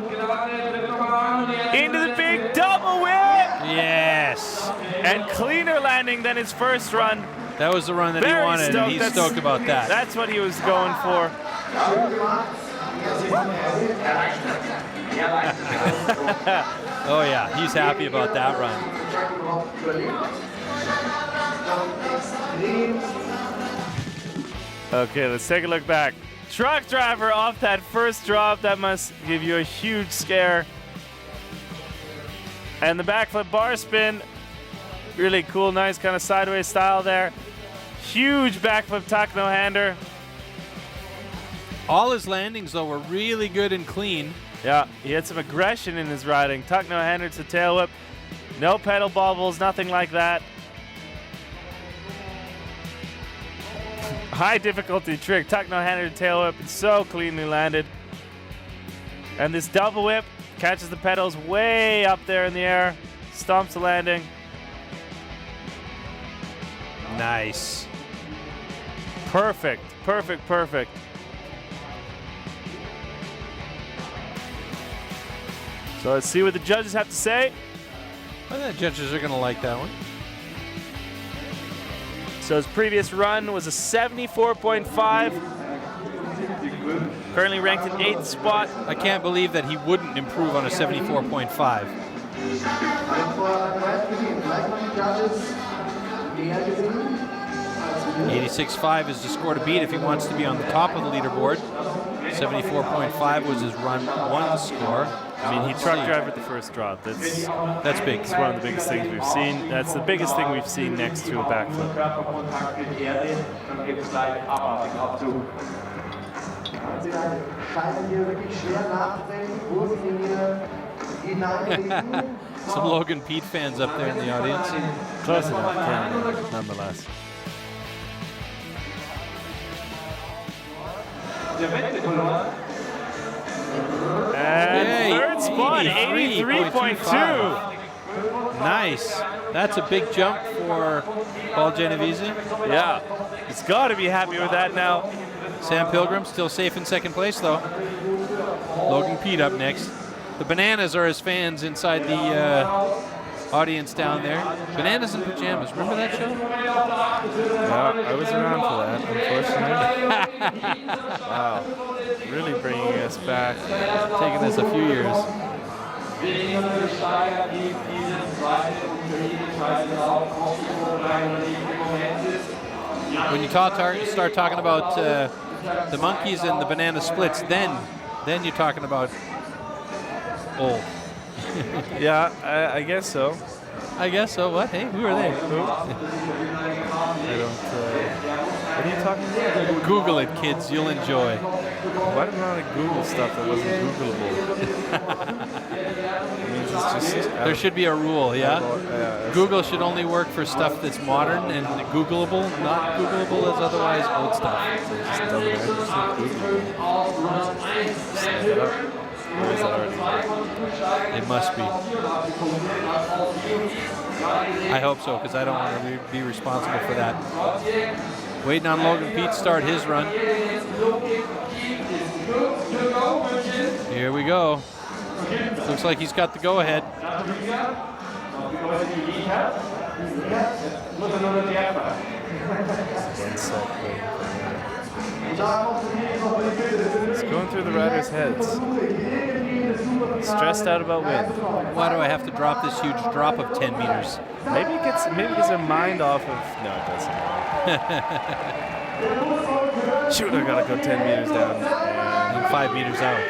Into the big double whip. Yes. And cleaner landing than his first run. That was the run that he Very wanted, and he's stoked. stoked about that. That's what he was going for. Oh yeah, he's happy about that run. Okay, let's take a look back. Truck driver off that first drop. That must give you a huge scare. And the backflip bar spin. Really cool, nice kind of sideways style there. Huge backflip tuck no-hander. All his landings, though, were really good and clean. Yeah, he had some aggression in his riding. Tuck no-hander to tail whip. No pedal bobbles, nothing like that. High difficulty trick. Tuck no-hander to tail whip. It's so cleanly landed. And this double whip catches the pedals way up there in the air. Stomps the landing. Nice. Perfect, perfect, perfect. So let's see what the judges have to say. I think the judges are going to like that one. So his previous run was a 74.5. Currently ranked in 8th spot. I can't believe that he wouldn't improve on a 74.5. 86.5 is the score to beat if he wants to be on the top of the leaderboard. 74.5 was his run 1 score. I mean, he truck drivered the first drop. That's big. It's one of the biggest things we've seen. That's the biggest thing we've seen next to a backflip. Some Logan Pete fans up there in the audience. Close enough, nonetheless. And third spot, 83.2. Nice. That's a big jump for Paul Genovese. Yeah. He's got to be happy with that now. Sam Pilgrim still safe in second place, though. Logan Pete up next. The Bananas are his fans inside the audience down there. Bananas in Pajamas. Remember that show? Yeah, I was around for that, unfortunately. Wow. Really bringing us back. Taking us a few years. When you start talking about the monkeys and the banana splits, then you're talking about old. Yeah, I guess so. I guess so. What? Hey, who are they? Who? I don't. What are you talking about? Google it, kids. You'll enjoy. Why did I want to Google stuff that wasn't Googleable? It means it's just There should be a rule, yeah? Google should only work for stuff that's modern and Googleable. Not Googleable as otherwise old stuff. Just double Snap it up. Or is that already? It must be. I hope so, because I don't want to be responsible for that. Waiting on Logan Pete to start his run. Here we go. Looks like he's got the go-ahead. It's going through the riders' heads. Stressed out about wind. Why do I have to drop this huge drop of 10 meters? Maybe it gets their mind off of. No, it doesn't. Shoot, I gotta go 10 meters down and 5 meters out.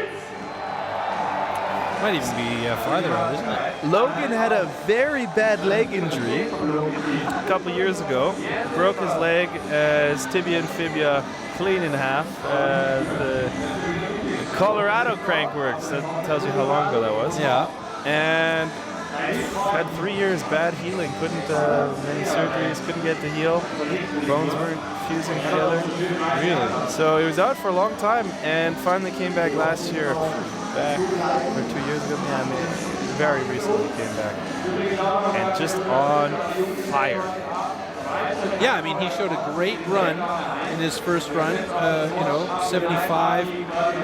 Might even be farther out, isn't it? Logan had a very bad leg injury a couple years ago. Broke his leg, his tibia and fibia clean in half. The Colorado Crankworks, that tells you how long ago that was. Yeah. And had 3 years bad healing, couldn't, many surgeries, couldn't get to heal. Bones were fusing together. Really? So he was out for a long time and finally came back last year. Back, or 2 years ago, yeah, I mean, very recently came back. And just on fire. Yeah, I mean, he showed a great run in his first run, 75.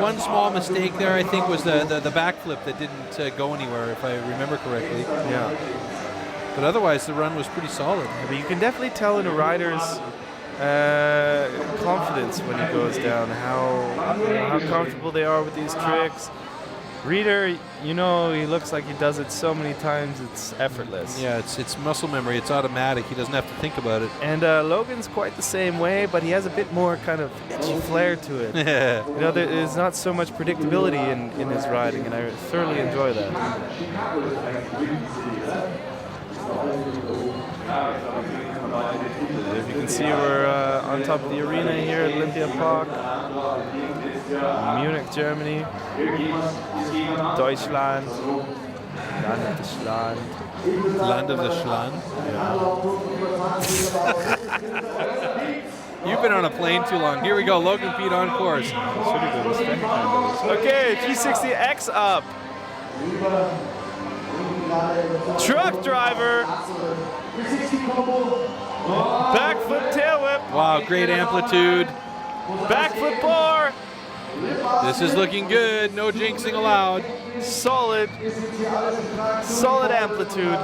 One small mistake there, I think, was the backflip that didn't go anywhere, if I remember correctly. Yeah. But otherwise, the run was pretty solid. Yeah, but you can definitely tell in a rider's confidence when he goes down, how comfortable they are with these tricks. Reader, he looks like he does it so many times, it's effortless. Yeah, it's muscle memory. It's automatic. He doesn't have to think about it. And Logan's quite the same way, but he has a bit more kind of edgy flair to it. There's not so much predictability in his riding, and I thoroughly enjoy that. As you can see, we're on top of the arena here at Olympia Park. Munich, Germany. Deutschland. Land of the Schland. Land of the Schland? Yeah. You've been on a plane too long. Here we go, Logan Pete on course. Okay, G60X up. Truck driver. Back foot tail whip. Wow, great amplitude. Back foot bar. This is looking good. No jinxing allowed. Solid amplitude.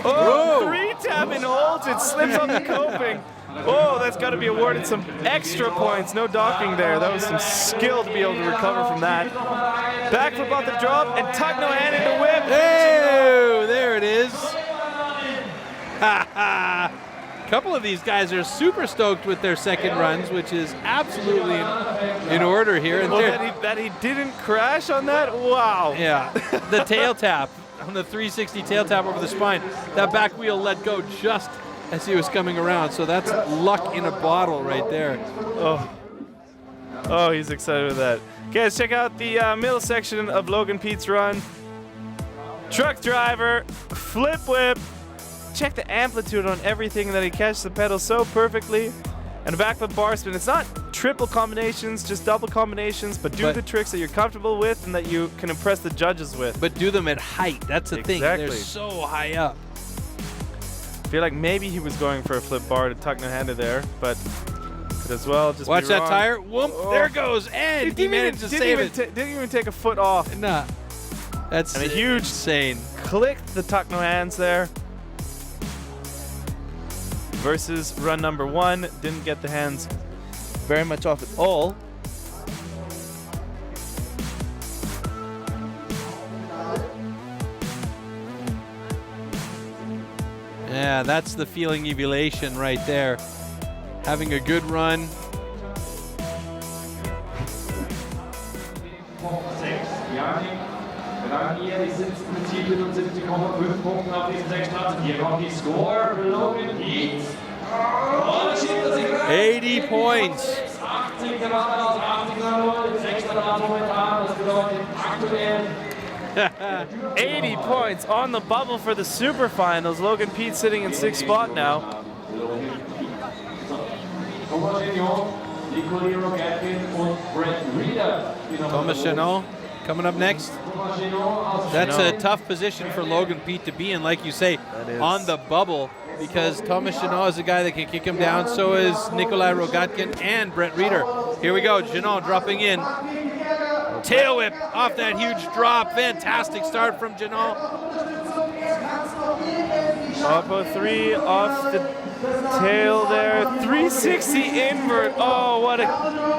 Oh, 3-tap and holds. It slips on the coping. Oh, that's got to be awarded some extra points. No docking there. That was some skill to be able to recover from that. Backflip off the drop and tuck no hand into whip. Hey, there it is. Ha ha. A couple of these guys are super stoked with their second runs, which is absolutely in order here. And that he didn't crash on that? Wow. Yeah, the tail tap on the 360 tail tap over the spine. That back wheel let go just as he was coming around, so that's luck in a bottle right there. Oh, he's excited with that. Okay, let's check out the middle section of Logan Pete's run. Truck driver, flip whip. Check the amplitude on everything that he catches the pedal so perfectly. And a backflip bar spin. It's not triple combinations, just double combinations, but do the tricks that you're comfortable with and that you can impress the judges with. But do them at height. That's the thing. They're so high up. I feel like maybe he was going for a flip bar to tuck no hander there, but could as well just Watch be that wrong. tire. Whoop, there it goes. And he managed to save it. Didn't even take a foot off. Nah. That's And a huge insane. Clicked the tuck no hands there. Versus run number 1. Didn't get the hands very much off at all. Yeah, that's the feeling of elation right there. Having a good run. Hier die siebten mit 77,5 Punkten auf diesen 6 Platz. Hier kommt die Score. Logan Heat. 80 points. 80 gewonnen aus 80,0. 6. Platz momentan. Das bedeutet aktuell 80 points on the bubble for the super finals. Logan Pete sitting in 6th spot now. Thomas Chenot, Nicolai Rogatkin und Brett Reeder. Thomas Chenot coming up next. That's a tough position for Logan Pete to be in, like you say, on the bubble, because Thomas Chenot is a guy that can kick him down. So is Nicolai Rogatkin and Brett Reeder. Here we go. Chenot dropping in. Tail whip off that huge drop. Fantastic start from Chenot. Oppo 3 off the tail there. 360 invert. Oh, what a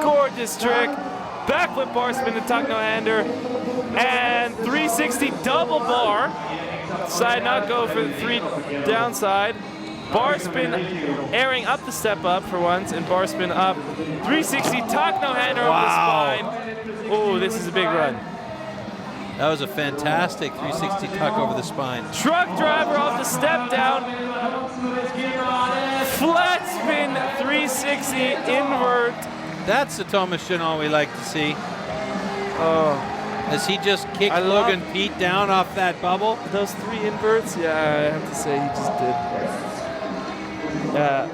gorgeous trick. Backflip bar spin to tuck no hander. And 360 double bar. Side not go for the 3 downside. Bar spin airing up the step up for once, and bar spin up. 360 tuck no hander over the spine. Oh, this is a big run. That was a fantastic 360 tuck over the spine. Truck driver off the step down. Flat spin 360 invert. That's the Thomas Chenot we like to see. Oh, As he just kicked Logan Pete down off that bubble. those 3 inverts, yeah, I have to say he just did. Yeah,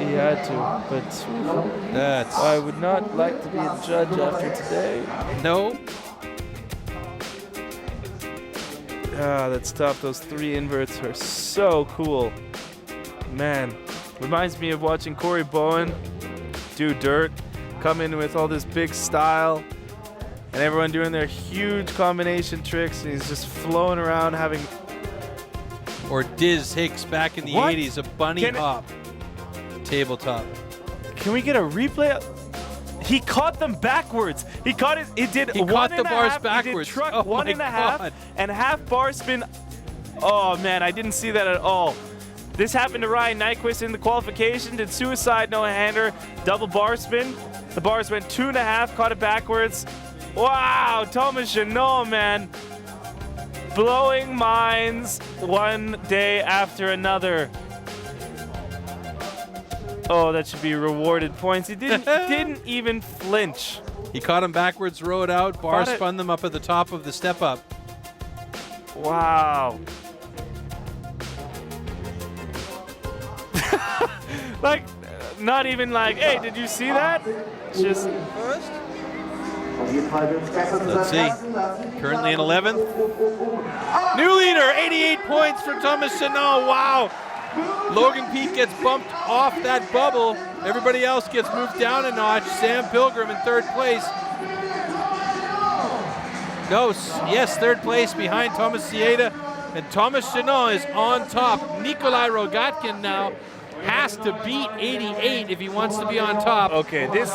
he had to, but I would not like to be a judge after today. No. Ah, that's tough. Those 3 inverts are so cool. Man, reminds me of watching Corey Bowen do dirt, come in with all this big style, and everyone doing their huge combination tricks, and he's just flowing around having... Or Diz Hicks back in the What? 80s, a bunny hop. Tabletop. Can we get a replay? He caught them backwards. He caught it. It did. He caught the bars backwards. He did truck Oh 1.5 God. and half bar spin. Oh man, I didn't see that at all. This happened to Ryan Nyquist in the qualification. Did suicide no hander, double bar spin. The bars went 2.5. Caught it backwards. Wow, Thomas Chenot, man, blowing minds one day after another. Oh, that should be rewarded points. He didn't even flinch. He caught him backwards, rode out, bar Caught it. spun them up at the top of the step up. Wow. Like, not even like, hey, did you see that? Just Let's see. Currently in 11th. New leader, 88 points for Thomas Chenot. Wow. Logan Pete gets bumped off that bubble. Everybody else gets moved down a notch. Sam Pilgrim in 3rd place. No, yes, 3rd place behind Thomas Sieda. And Thomas Chenot is on top. Nicolai Rogatkin now has to beat 88 if he wants to be on top. okay, this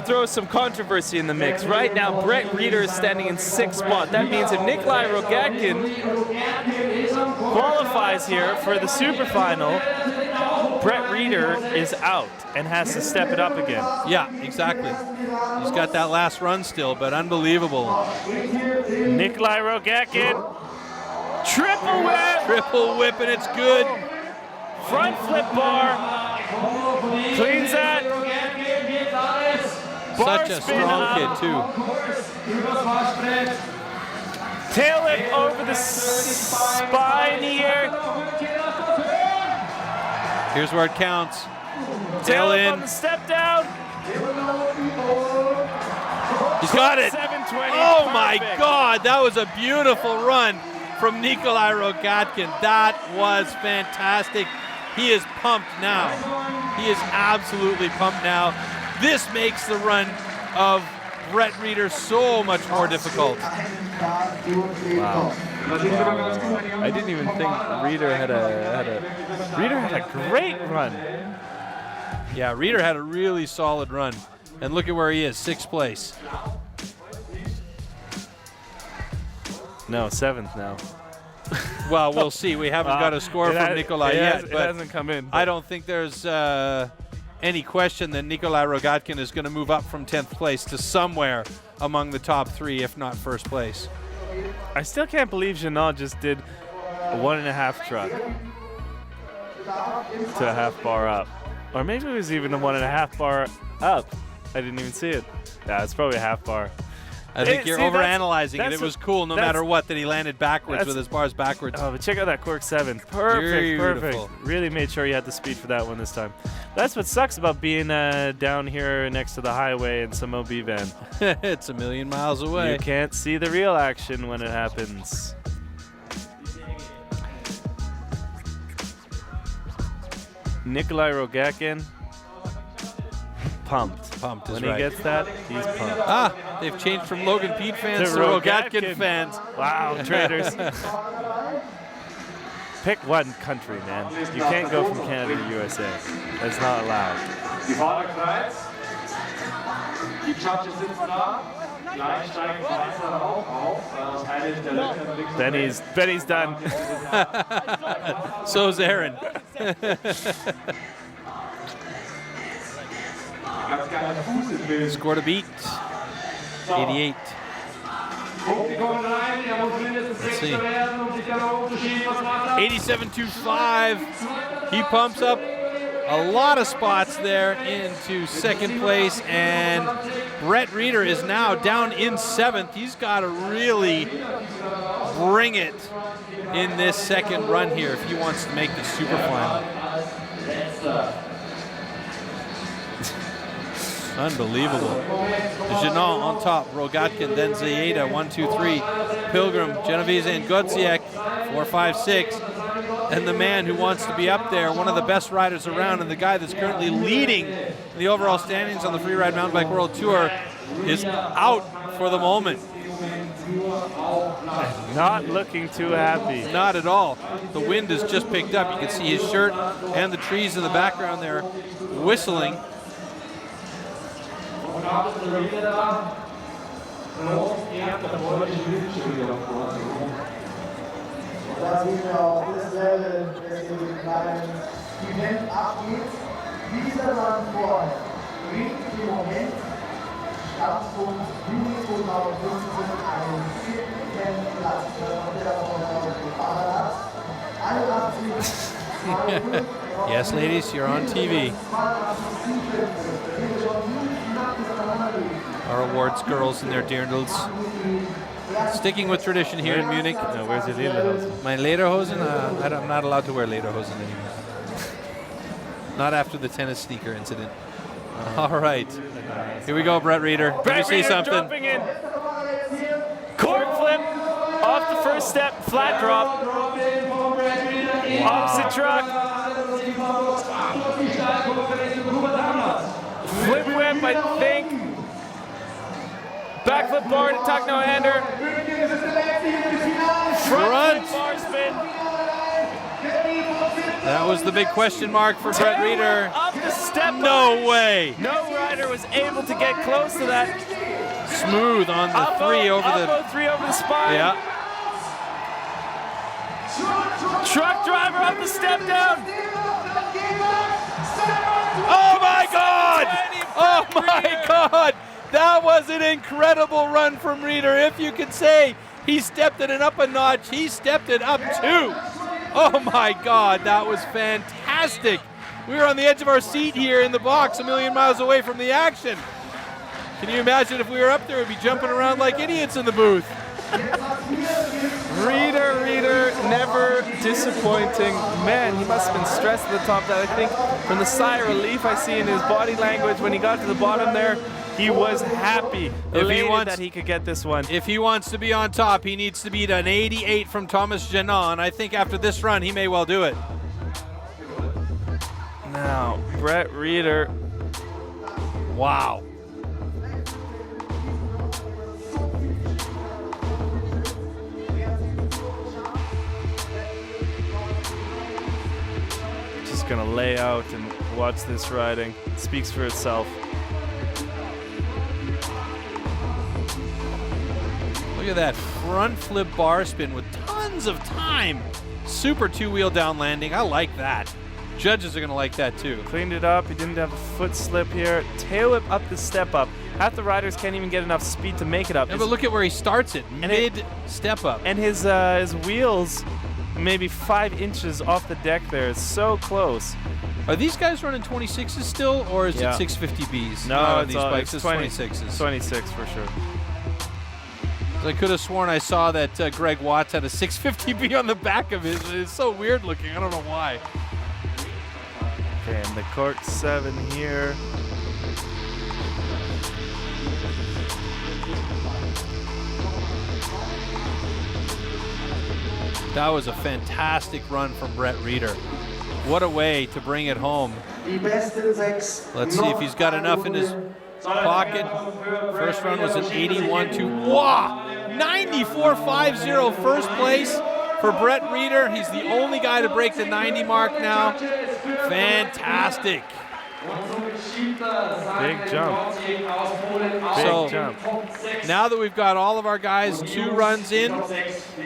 throws some controversy in the mix. Right now, Brett Reeder is standing in 6th spot. That means if Nicolai Rogatkin qualifies here for the super final, Brett Reeder is out and has to step it up again. Yeah, exactly. He's got that last run still, but unbelievable. Nicolai Rogatkin, triple whip, Triple whip, and it's good. front flip bar, cleans that. Such a spin strong up. kid, too. Tail whip over the spine here. Here's where it counts. Tail Tail whip on in. the step down. He's got it. 720. Oh my perfect. God, that was a beautiful run from Nicolai Rogatkin. That was fantastic. He is pumped now. He is absolutely pumped now. This makes the run of Brett Reeder so much more difficult. Wow. I didn't even think Reeder had a great run. Yeah, Reeder had a really solid run. And look at where he is, 6th place. No, 7th now. Well, we'll see. We haven't got a score from Nikolai yet. It but hasn't come in. I don't think there's any question that Nikolai Rogatkin is going to move up from 10th place to somewhere among the top 3, if not 1st place. I still can't believe Jeanot just did a 1.5 truck to a half bar up. Or maybe it was even a 1.5 bar up. I didn't even see it. Yeah, it's probably a half bar. I think you're overanalyzing it. It was cool no matter what that he landed backwards with his bars backwards. Oh, but check out that cork 7. Perfect, Beautiful. perfect. Really made sure you had the speed for that one this time. That's what sucks about being down here next to the highway in some OB van. It's a million miles away. You can't see the real action when it happens. Nikolai Rogatkin, pumped. Pumped is when right. he gets that, he's pumped. Ah, they've changed from Logan Pete fans to Rogatkin fans. Wow, traitors. Pick one country, man. You can't go from Canada to USA. That's not allowed. Die Fahrerkreuz. Die Judges sitzen da. Gleich steigen die Fahrer auch auf. Wahrscheinlich der Löcher. Benny's done. So's Aaron. Ganz kleiner Fuß im Bild. Scored a beat. 88. Punkte kommen rein, muss mindestens 6. werden, sich der Unterschied was macht. 87.25. He pumps up a lot of spots there into 2nd place, and Brett Reeder is now down in 7th. He's got to really bring it in this 2nd run here if he wants to make the super final. Unbelievable. Jeanot on top, Rogatkin, then Zayeda, 1, 2, 3. Pilgrim, Genovese, and Godziak, 4, 5, 6. And the man who wants to be up there, one of the best riders around, and the guy that's currently leading the overall standings on the Freeride Mountain Bike World Tour is out for the moment. Not looking too happy. Not at all. The wind has just picked up. You can see his shirt and the trees in the background there whistling. Da sehen wir auch das Level, das in dem kleinen Event abgeht. Dieser Mann vorne bringt im Moment Standpunkt Juni 2015 einen 4. Platz, der gefahren hat. Yes, ladies, you're on TV. Our awards girls in their dirndls. Sticking with tradition here in Munich. No, where's your lederhosen? My lederhosen? I'm not allowed to wear lederhosen anymore. Not after the tennis sneaker incident. All right. Here we go, Brett Reeder. Let me see something. Dropping in. Cork flip off the first step, flat drop. Opposite truck. Flip whip, I think. Backflip bar to tuck no hander. Front bar spin. That was the big question mark for Brett Reeder. Up the step. No way. No rider was able to get close to that. Smooth on the three over the 3 over the spine. Yeah. Truck driver up the step down. Oh my God! Oh my God! That was an incredible run from Reeder. If you could say he stepped it up a notch, he stepped it up 2. Oh my God, that was fantastic. We were on the edge of our seat here in the box, a million miles away from the action. Can you imagine if we were up there, we'd be jumping around like idiots in the booth. Reeder, never disappointing. Man, he must have been stressed at the top. That I think from the sigh of relief I see in his body language when he got to the bottom there, he was happy, elated that he could get this one. If he wants to be on top, he needs to beat an 88 from Thomas Jeanot, and I think after this run, he may well do it. Now, Brett Reeder. Wow. Just gonna lay out and watch this riding. It speaks for itself. Look at that front flip bar spin with tons of time. Super two-wheel down landing. I like that. Judges are going to like that too. Cleaned it up. He didn't have a foot slip here. Tail whip up the step up. Half the riders can't even get enough speed to make it up. Yeah, but look at where he starts it. Mid step up. And his wheels maybe 5 inches off the deck there. It's so close. Are these guys running 26s still, or is Yeah. it 650Bs? No, these bikes it's is 26s. 26 for sure. I could have sworn I saw that Greg Watts had a 650B on the back of it. It's so weird looking. I don't know why. Okay, and the cork 7 here. That was a fantastic run from Brett Reeder. What a way to bring it home. Let's see if he's got enough in his pocket. First run was an 81.2. Wow! 94.50 first place for Brett Reeder. He's the only guy to break the 90 mark now. Fantastic. Big jump. So Big jump. now that we've got all of our guys 2 runs in,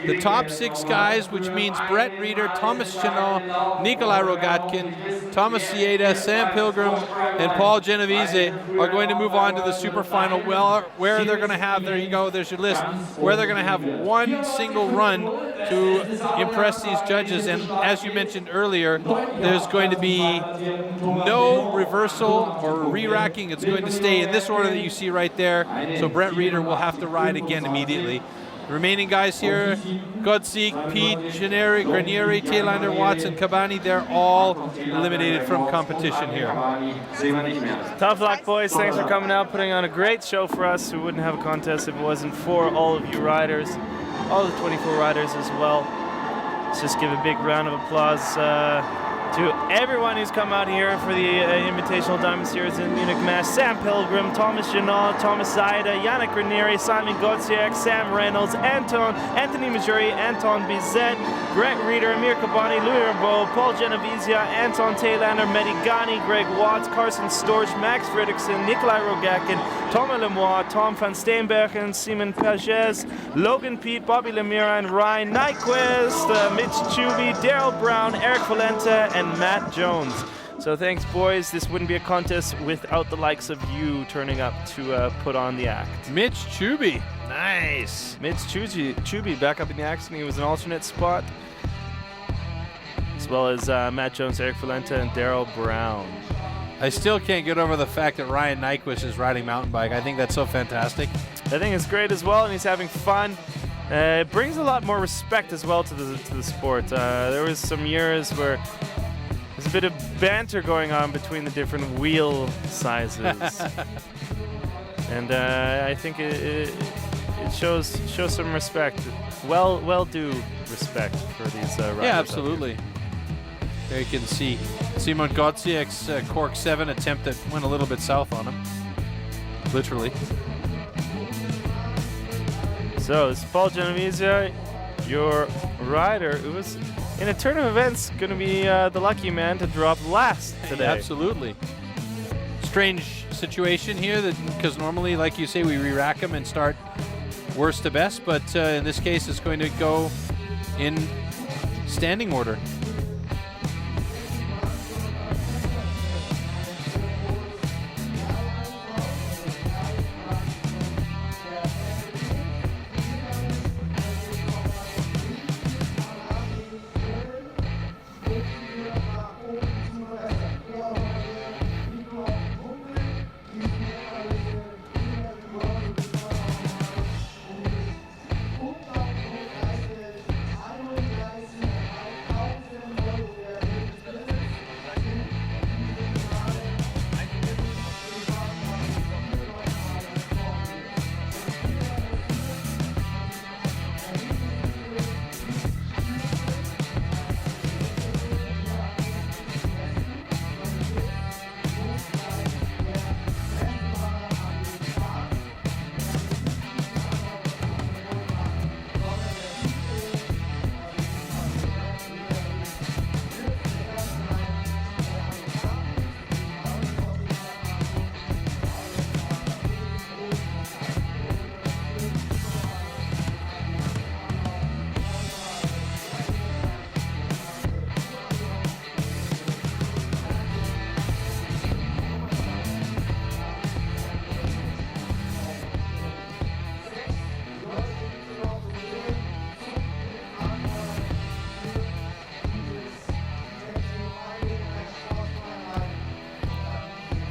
the top 6 guys, which means Brett Reeder, Thomas Chenot, Nikolai Rogatkin, Thomas Sieda, Sam Pilgrim, and Paul Genovese are going to move on to the super final, where they're going to have, there you go, there's your list, where they're going to have one single run to impress these judges. And as you mentioned earlier, there's going to be no reversal or re-racking. It's going to stay in this order that you see right there. So Brett Reeder will have to ride again immediately. The remaining guys here, Godzik, Pete, Granieri, Taylander, Watson, Cabani, they're all eliminated from competition here. Tough luck, boys. Thanks for coming out, putting on a great show for us. We wouldn't have a contest if it wasn't for all of you riders, all the 24 riders as well. Let's just give a big round of applause to everyone who's come out here for the Invitational Diamond Series in Munich Mesh. Sam Pilgrim, Thomas Janot, Thomas Zaida, Yannick Ranieri, Simon Gotsiak, Sam Reynolds, Anthony Majuri, Anton Bizet, Greg Reeder, Amir Kabani, Louis Rambeau, Paul Genovese, Anton Taylander, Mehdi Ghani, Greg Watts, Carson Storch, Max Fredrickson, Nikolai Rogatkin, Thomas Lemois, Tom van Steenbergen, Simon Pages, Logan Pete, Bobby Lemira, and Ryan Nyquist, Mitch Chuby, Daryl Brown, Eric Valenta, and Matt Jones. So thanks, boys. This wouldn't be a contest without the likes of you turning up to put on the act. Mitch Chuby. Nice. Mitch Chuby back up in the action. He was an alternate spot. As well as Matt Jones, Eric Valenta, and Daryl Brown. I still can't get over the fact that Ryan Nyquist is riding mountain bike. I think that's so fantastic. I think it's great as well, and he's having fun. It brings a lot more respect as well to the sport. There was some years where there's a bit of banter going on between the different wheel sizes, and I think it shows some respect, well due respect for these riders. Yeah, absolutely. There you can see Simon Gotsiak's Cork 7 attempt that went a little bit south on him, literally. So this is Paul Genovese, your rider, who was in a turn of events going to be the lucky man to drop last today. Absolutely. Strange situation here, because normally, like you say, we re-rack them and start worst to best, but in this case, it's going to go in standing order.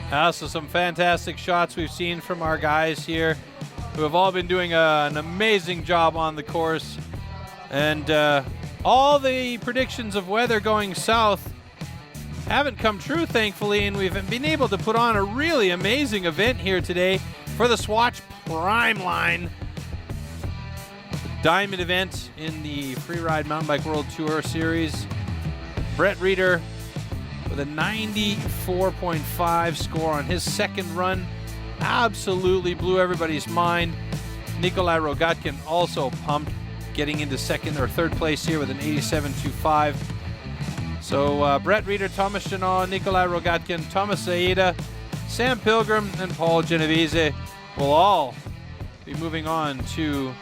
So some fantastic shots we've seen from our guys here, who have all been doing an amazing job on the course. And all the predictions of weather going south haven't come true, thankfully, and we've been able to put on a really amazing event here today for the Swatch Prime Line. Diamond event in the Freeride Mountain Bike World Tour Series. Brett Reeder with a 94.5 score on his second run. Absolutely blew everybody's mind. Nikolai Rogatkin also pumped, getting into second or third place here with an 87.25. So Brett Reeder, Thomas Chenot, Nikolai Rogatkin, Thomas Saeda, Sam Pilgrim, and Paul Genovese will all be moving on to,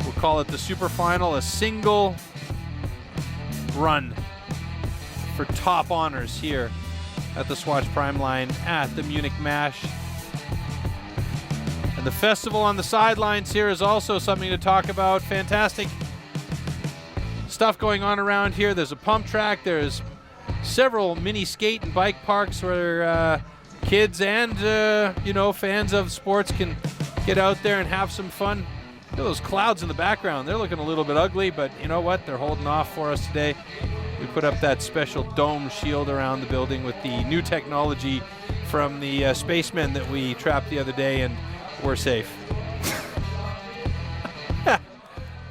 we'll call it the Super Final, a single run for top honors here at the Swatch Prime Line at the Munich Mash. And the festival on the sidelines here is also something to talk about. Fantastic stuff going on around here. There's a pump track. There's several mini skate and bike parks where kids and fans of sports can get out there and have some fun. Look at those clouds in the background. They're looking a little bit ugly, but you know what? They're holding off for us today. We put up that special dome shield around the building with the new technology from the spacemen that we trapped the other day, and we're safe.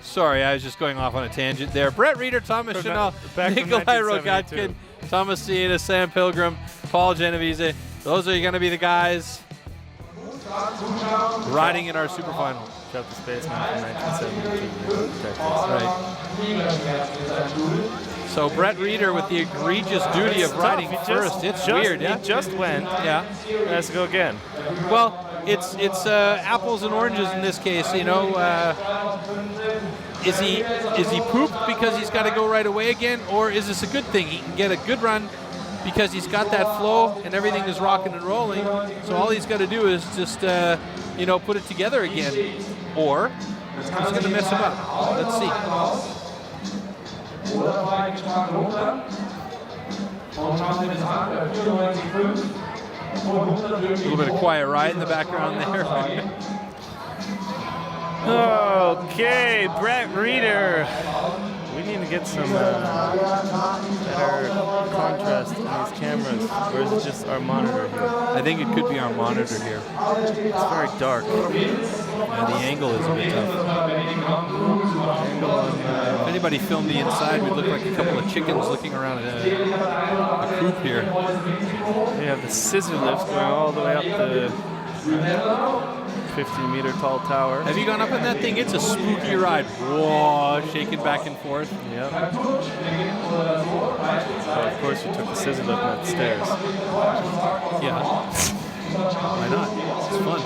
Sorry, I was just going off on a tangent there. Brett Reeder, Thomas Chenot, Nikolai Rogatkin, Thomas Saeda, Sam Pilgrim, Paul Genovese. Those are going to be the guys riding in our super final. Shut the spaceman from 1972. Right. So Brett Reeder with the egregious duty of riding first. It's weird, yeah? He just went. Yeah. He has to go again. Well, it's apples and oranges in this case, you know. Is he pooped because he's got to go right away again, or is this a good thing? He can get a good run because he's got that flow and everything is rocking and rolling. So all he's got to do is just put it together again, or he's going to mess him up. Let's see. A little bit of quiet ride in the background there. Okay, Brett Reeder. We need to get some better contrast in these cameras, or is it just our monitor here? I think it could be our monitor here. It's very dark. Yeah, the angle is a bit tough. If anybody filmed the inside, we'd look like a couple of chickens looking around a coop here. We have the scissor lifts going all the way up the 50-meter tall tower. Have you gone up in that thing? It's a spooky ride. Whoa, shaking back and forth. Yep. So of course you took the scissor lift, not the stairs. Yeah. Why not? It's fun.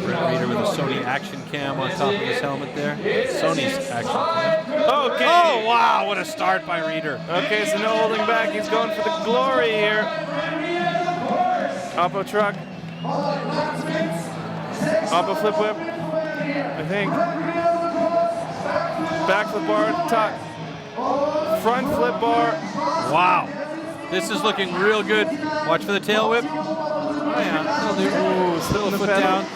Brett Reeder with a Sony action cam on top of his helmet there. Sony's action cam. Okay. Oh, wow, what a start by Reeder. Okay, so no holding back. He's going for the glory here. Oppo truck. Oppo flip whip. I think. Back flip bar at the top. Front flip bar. Wow. This is looking real good. Watch for the tail whip. Oh, yeah. That'll do. Ooh, slip the foot down.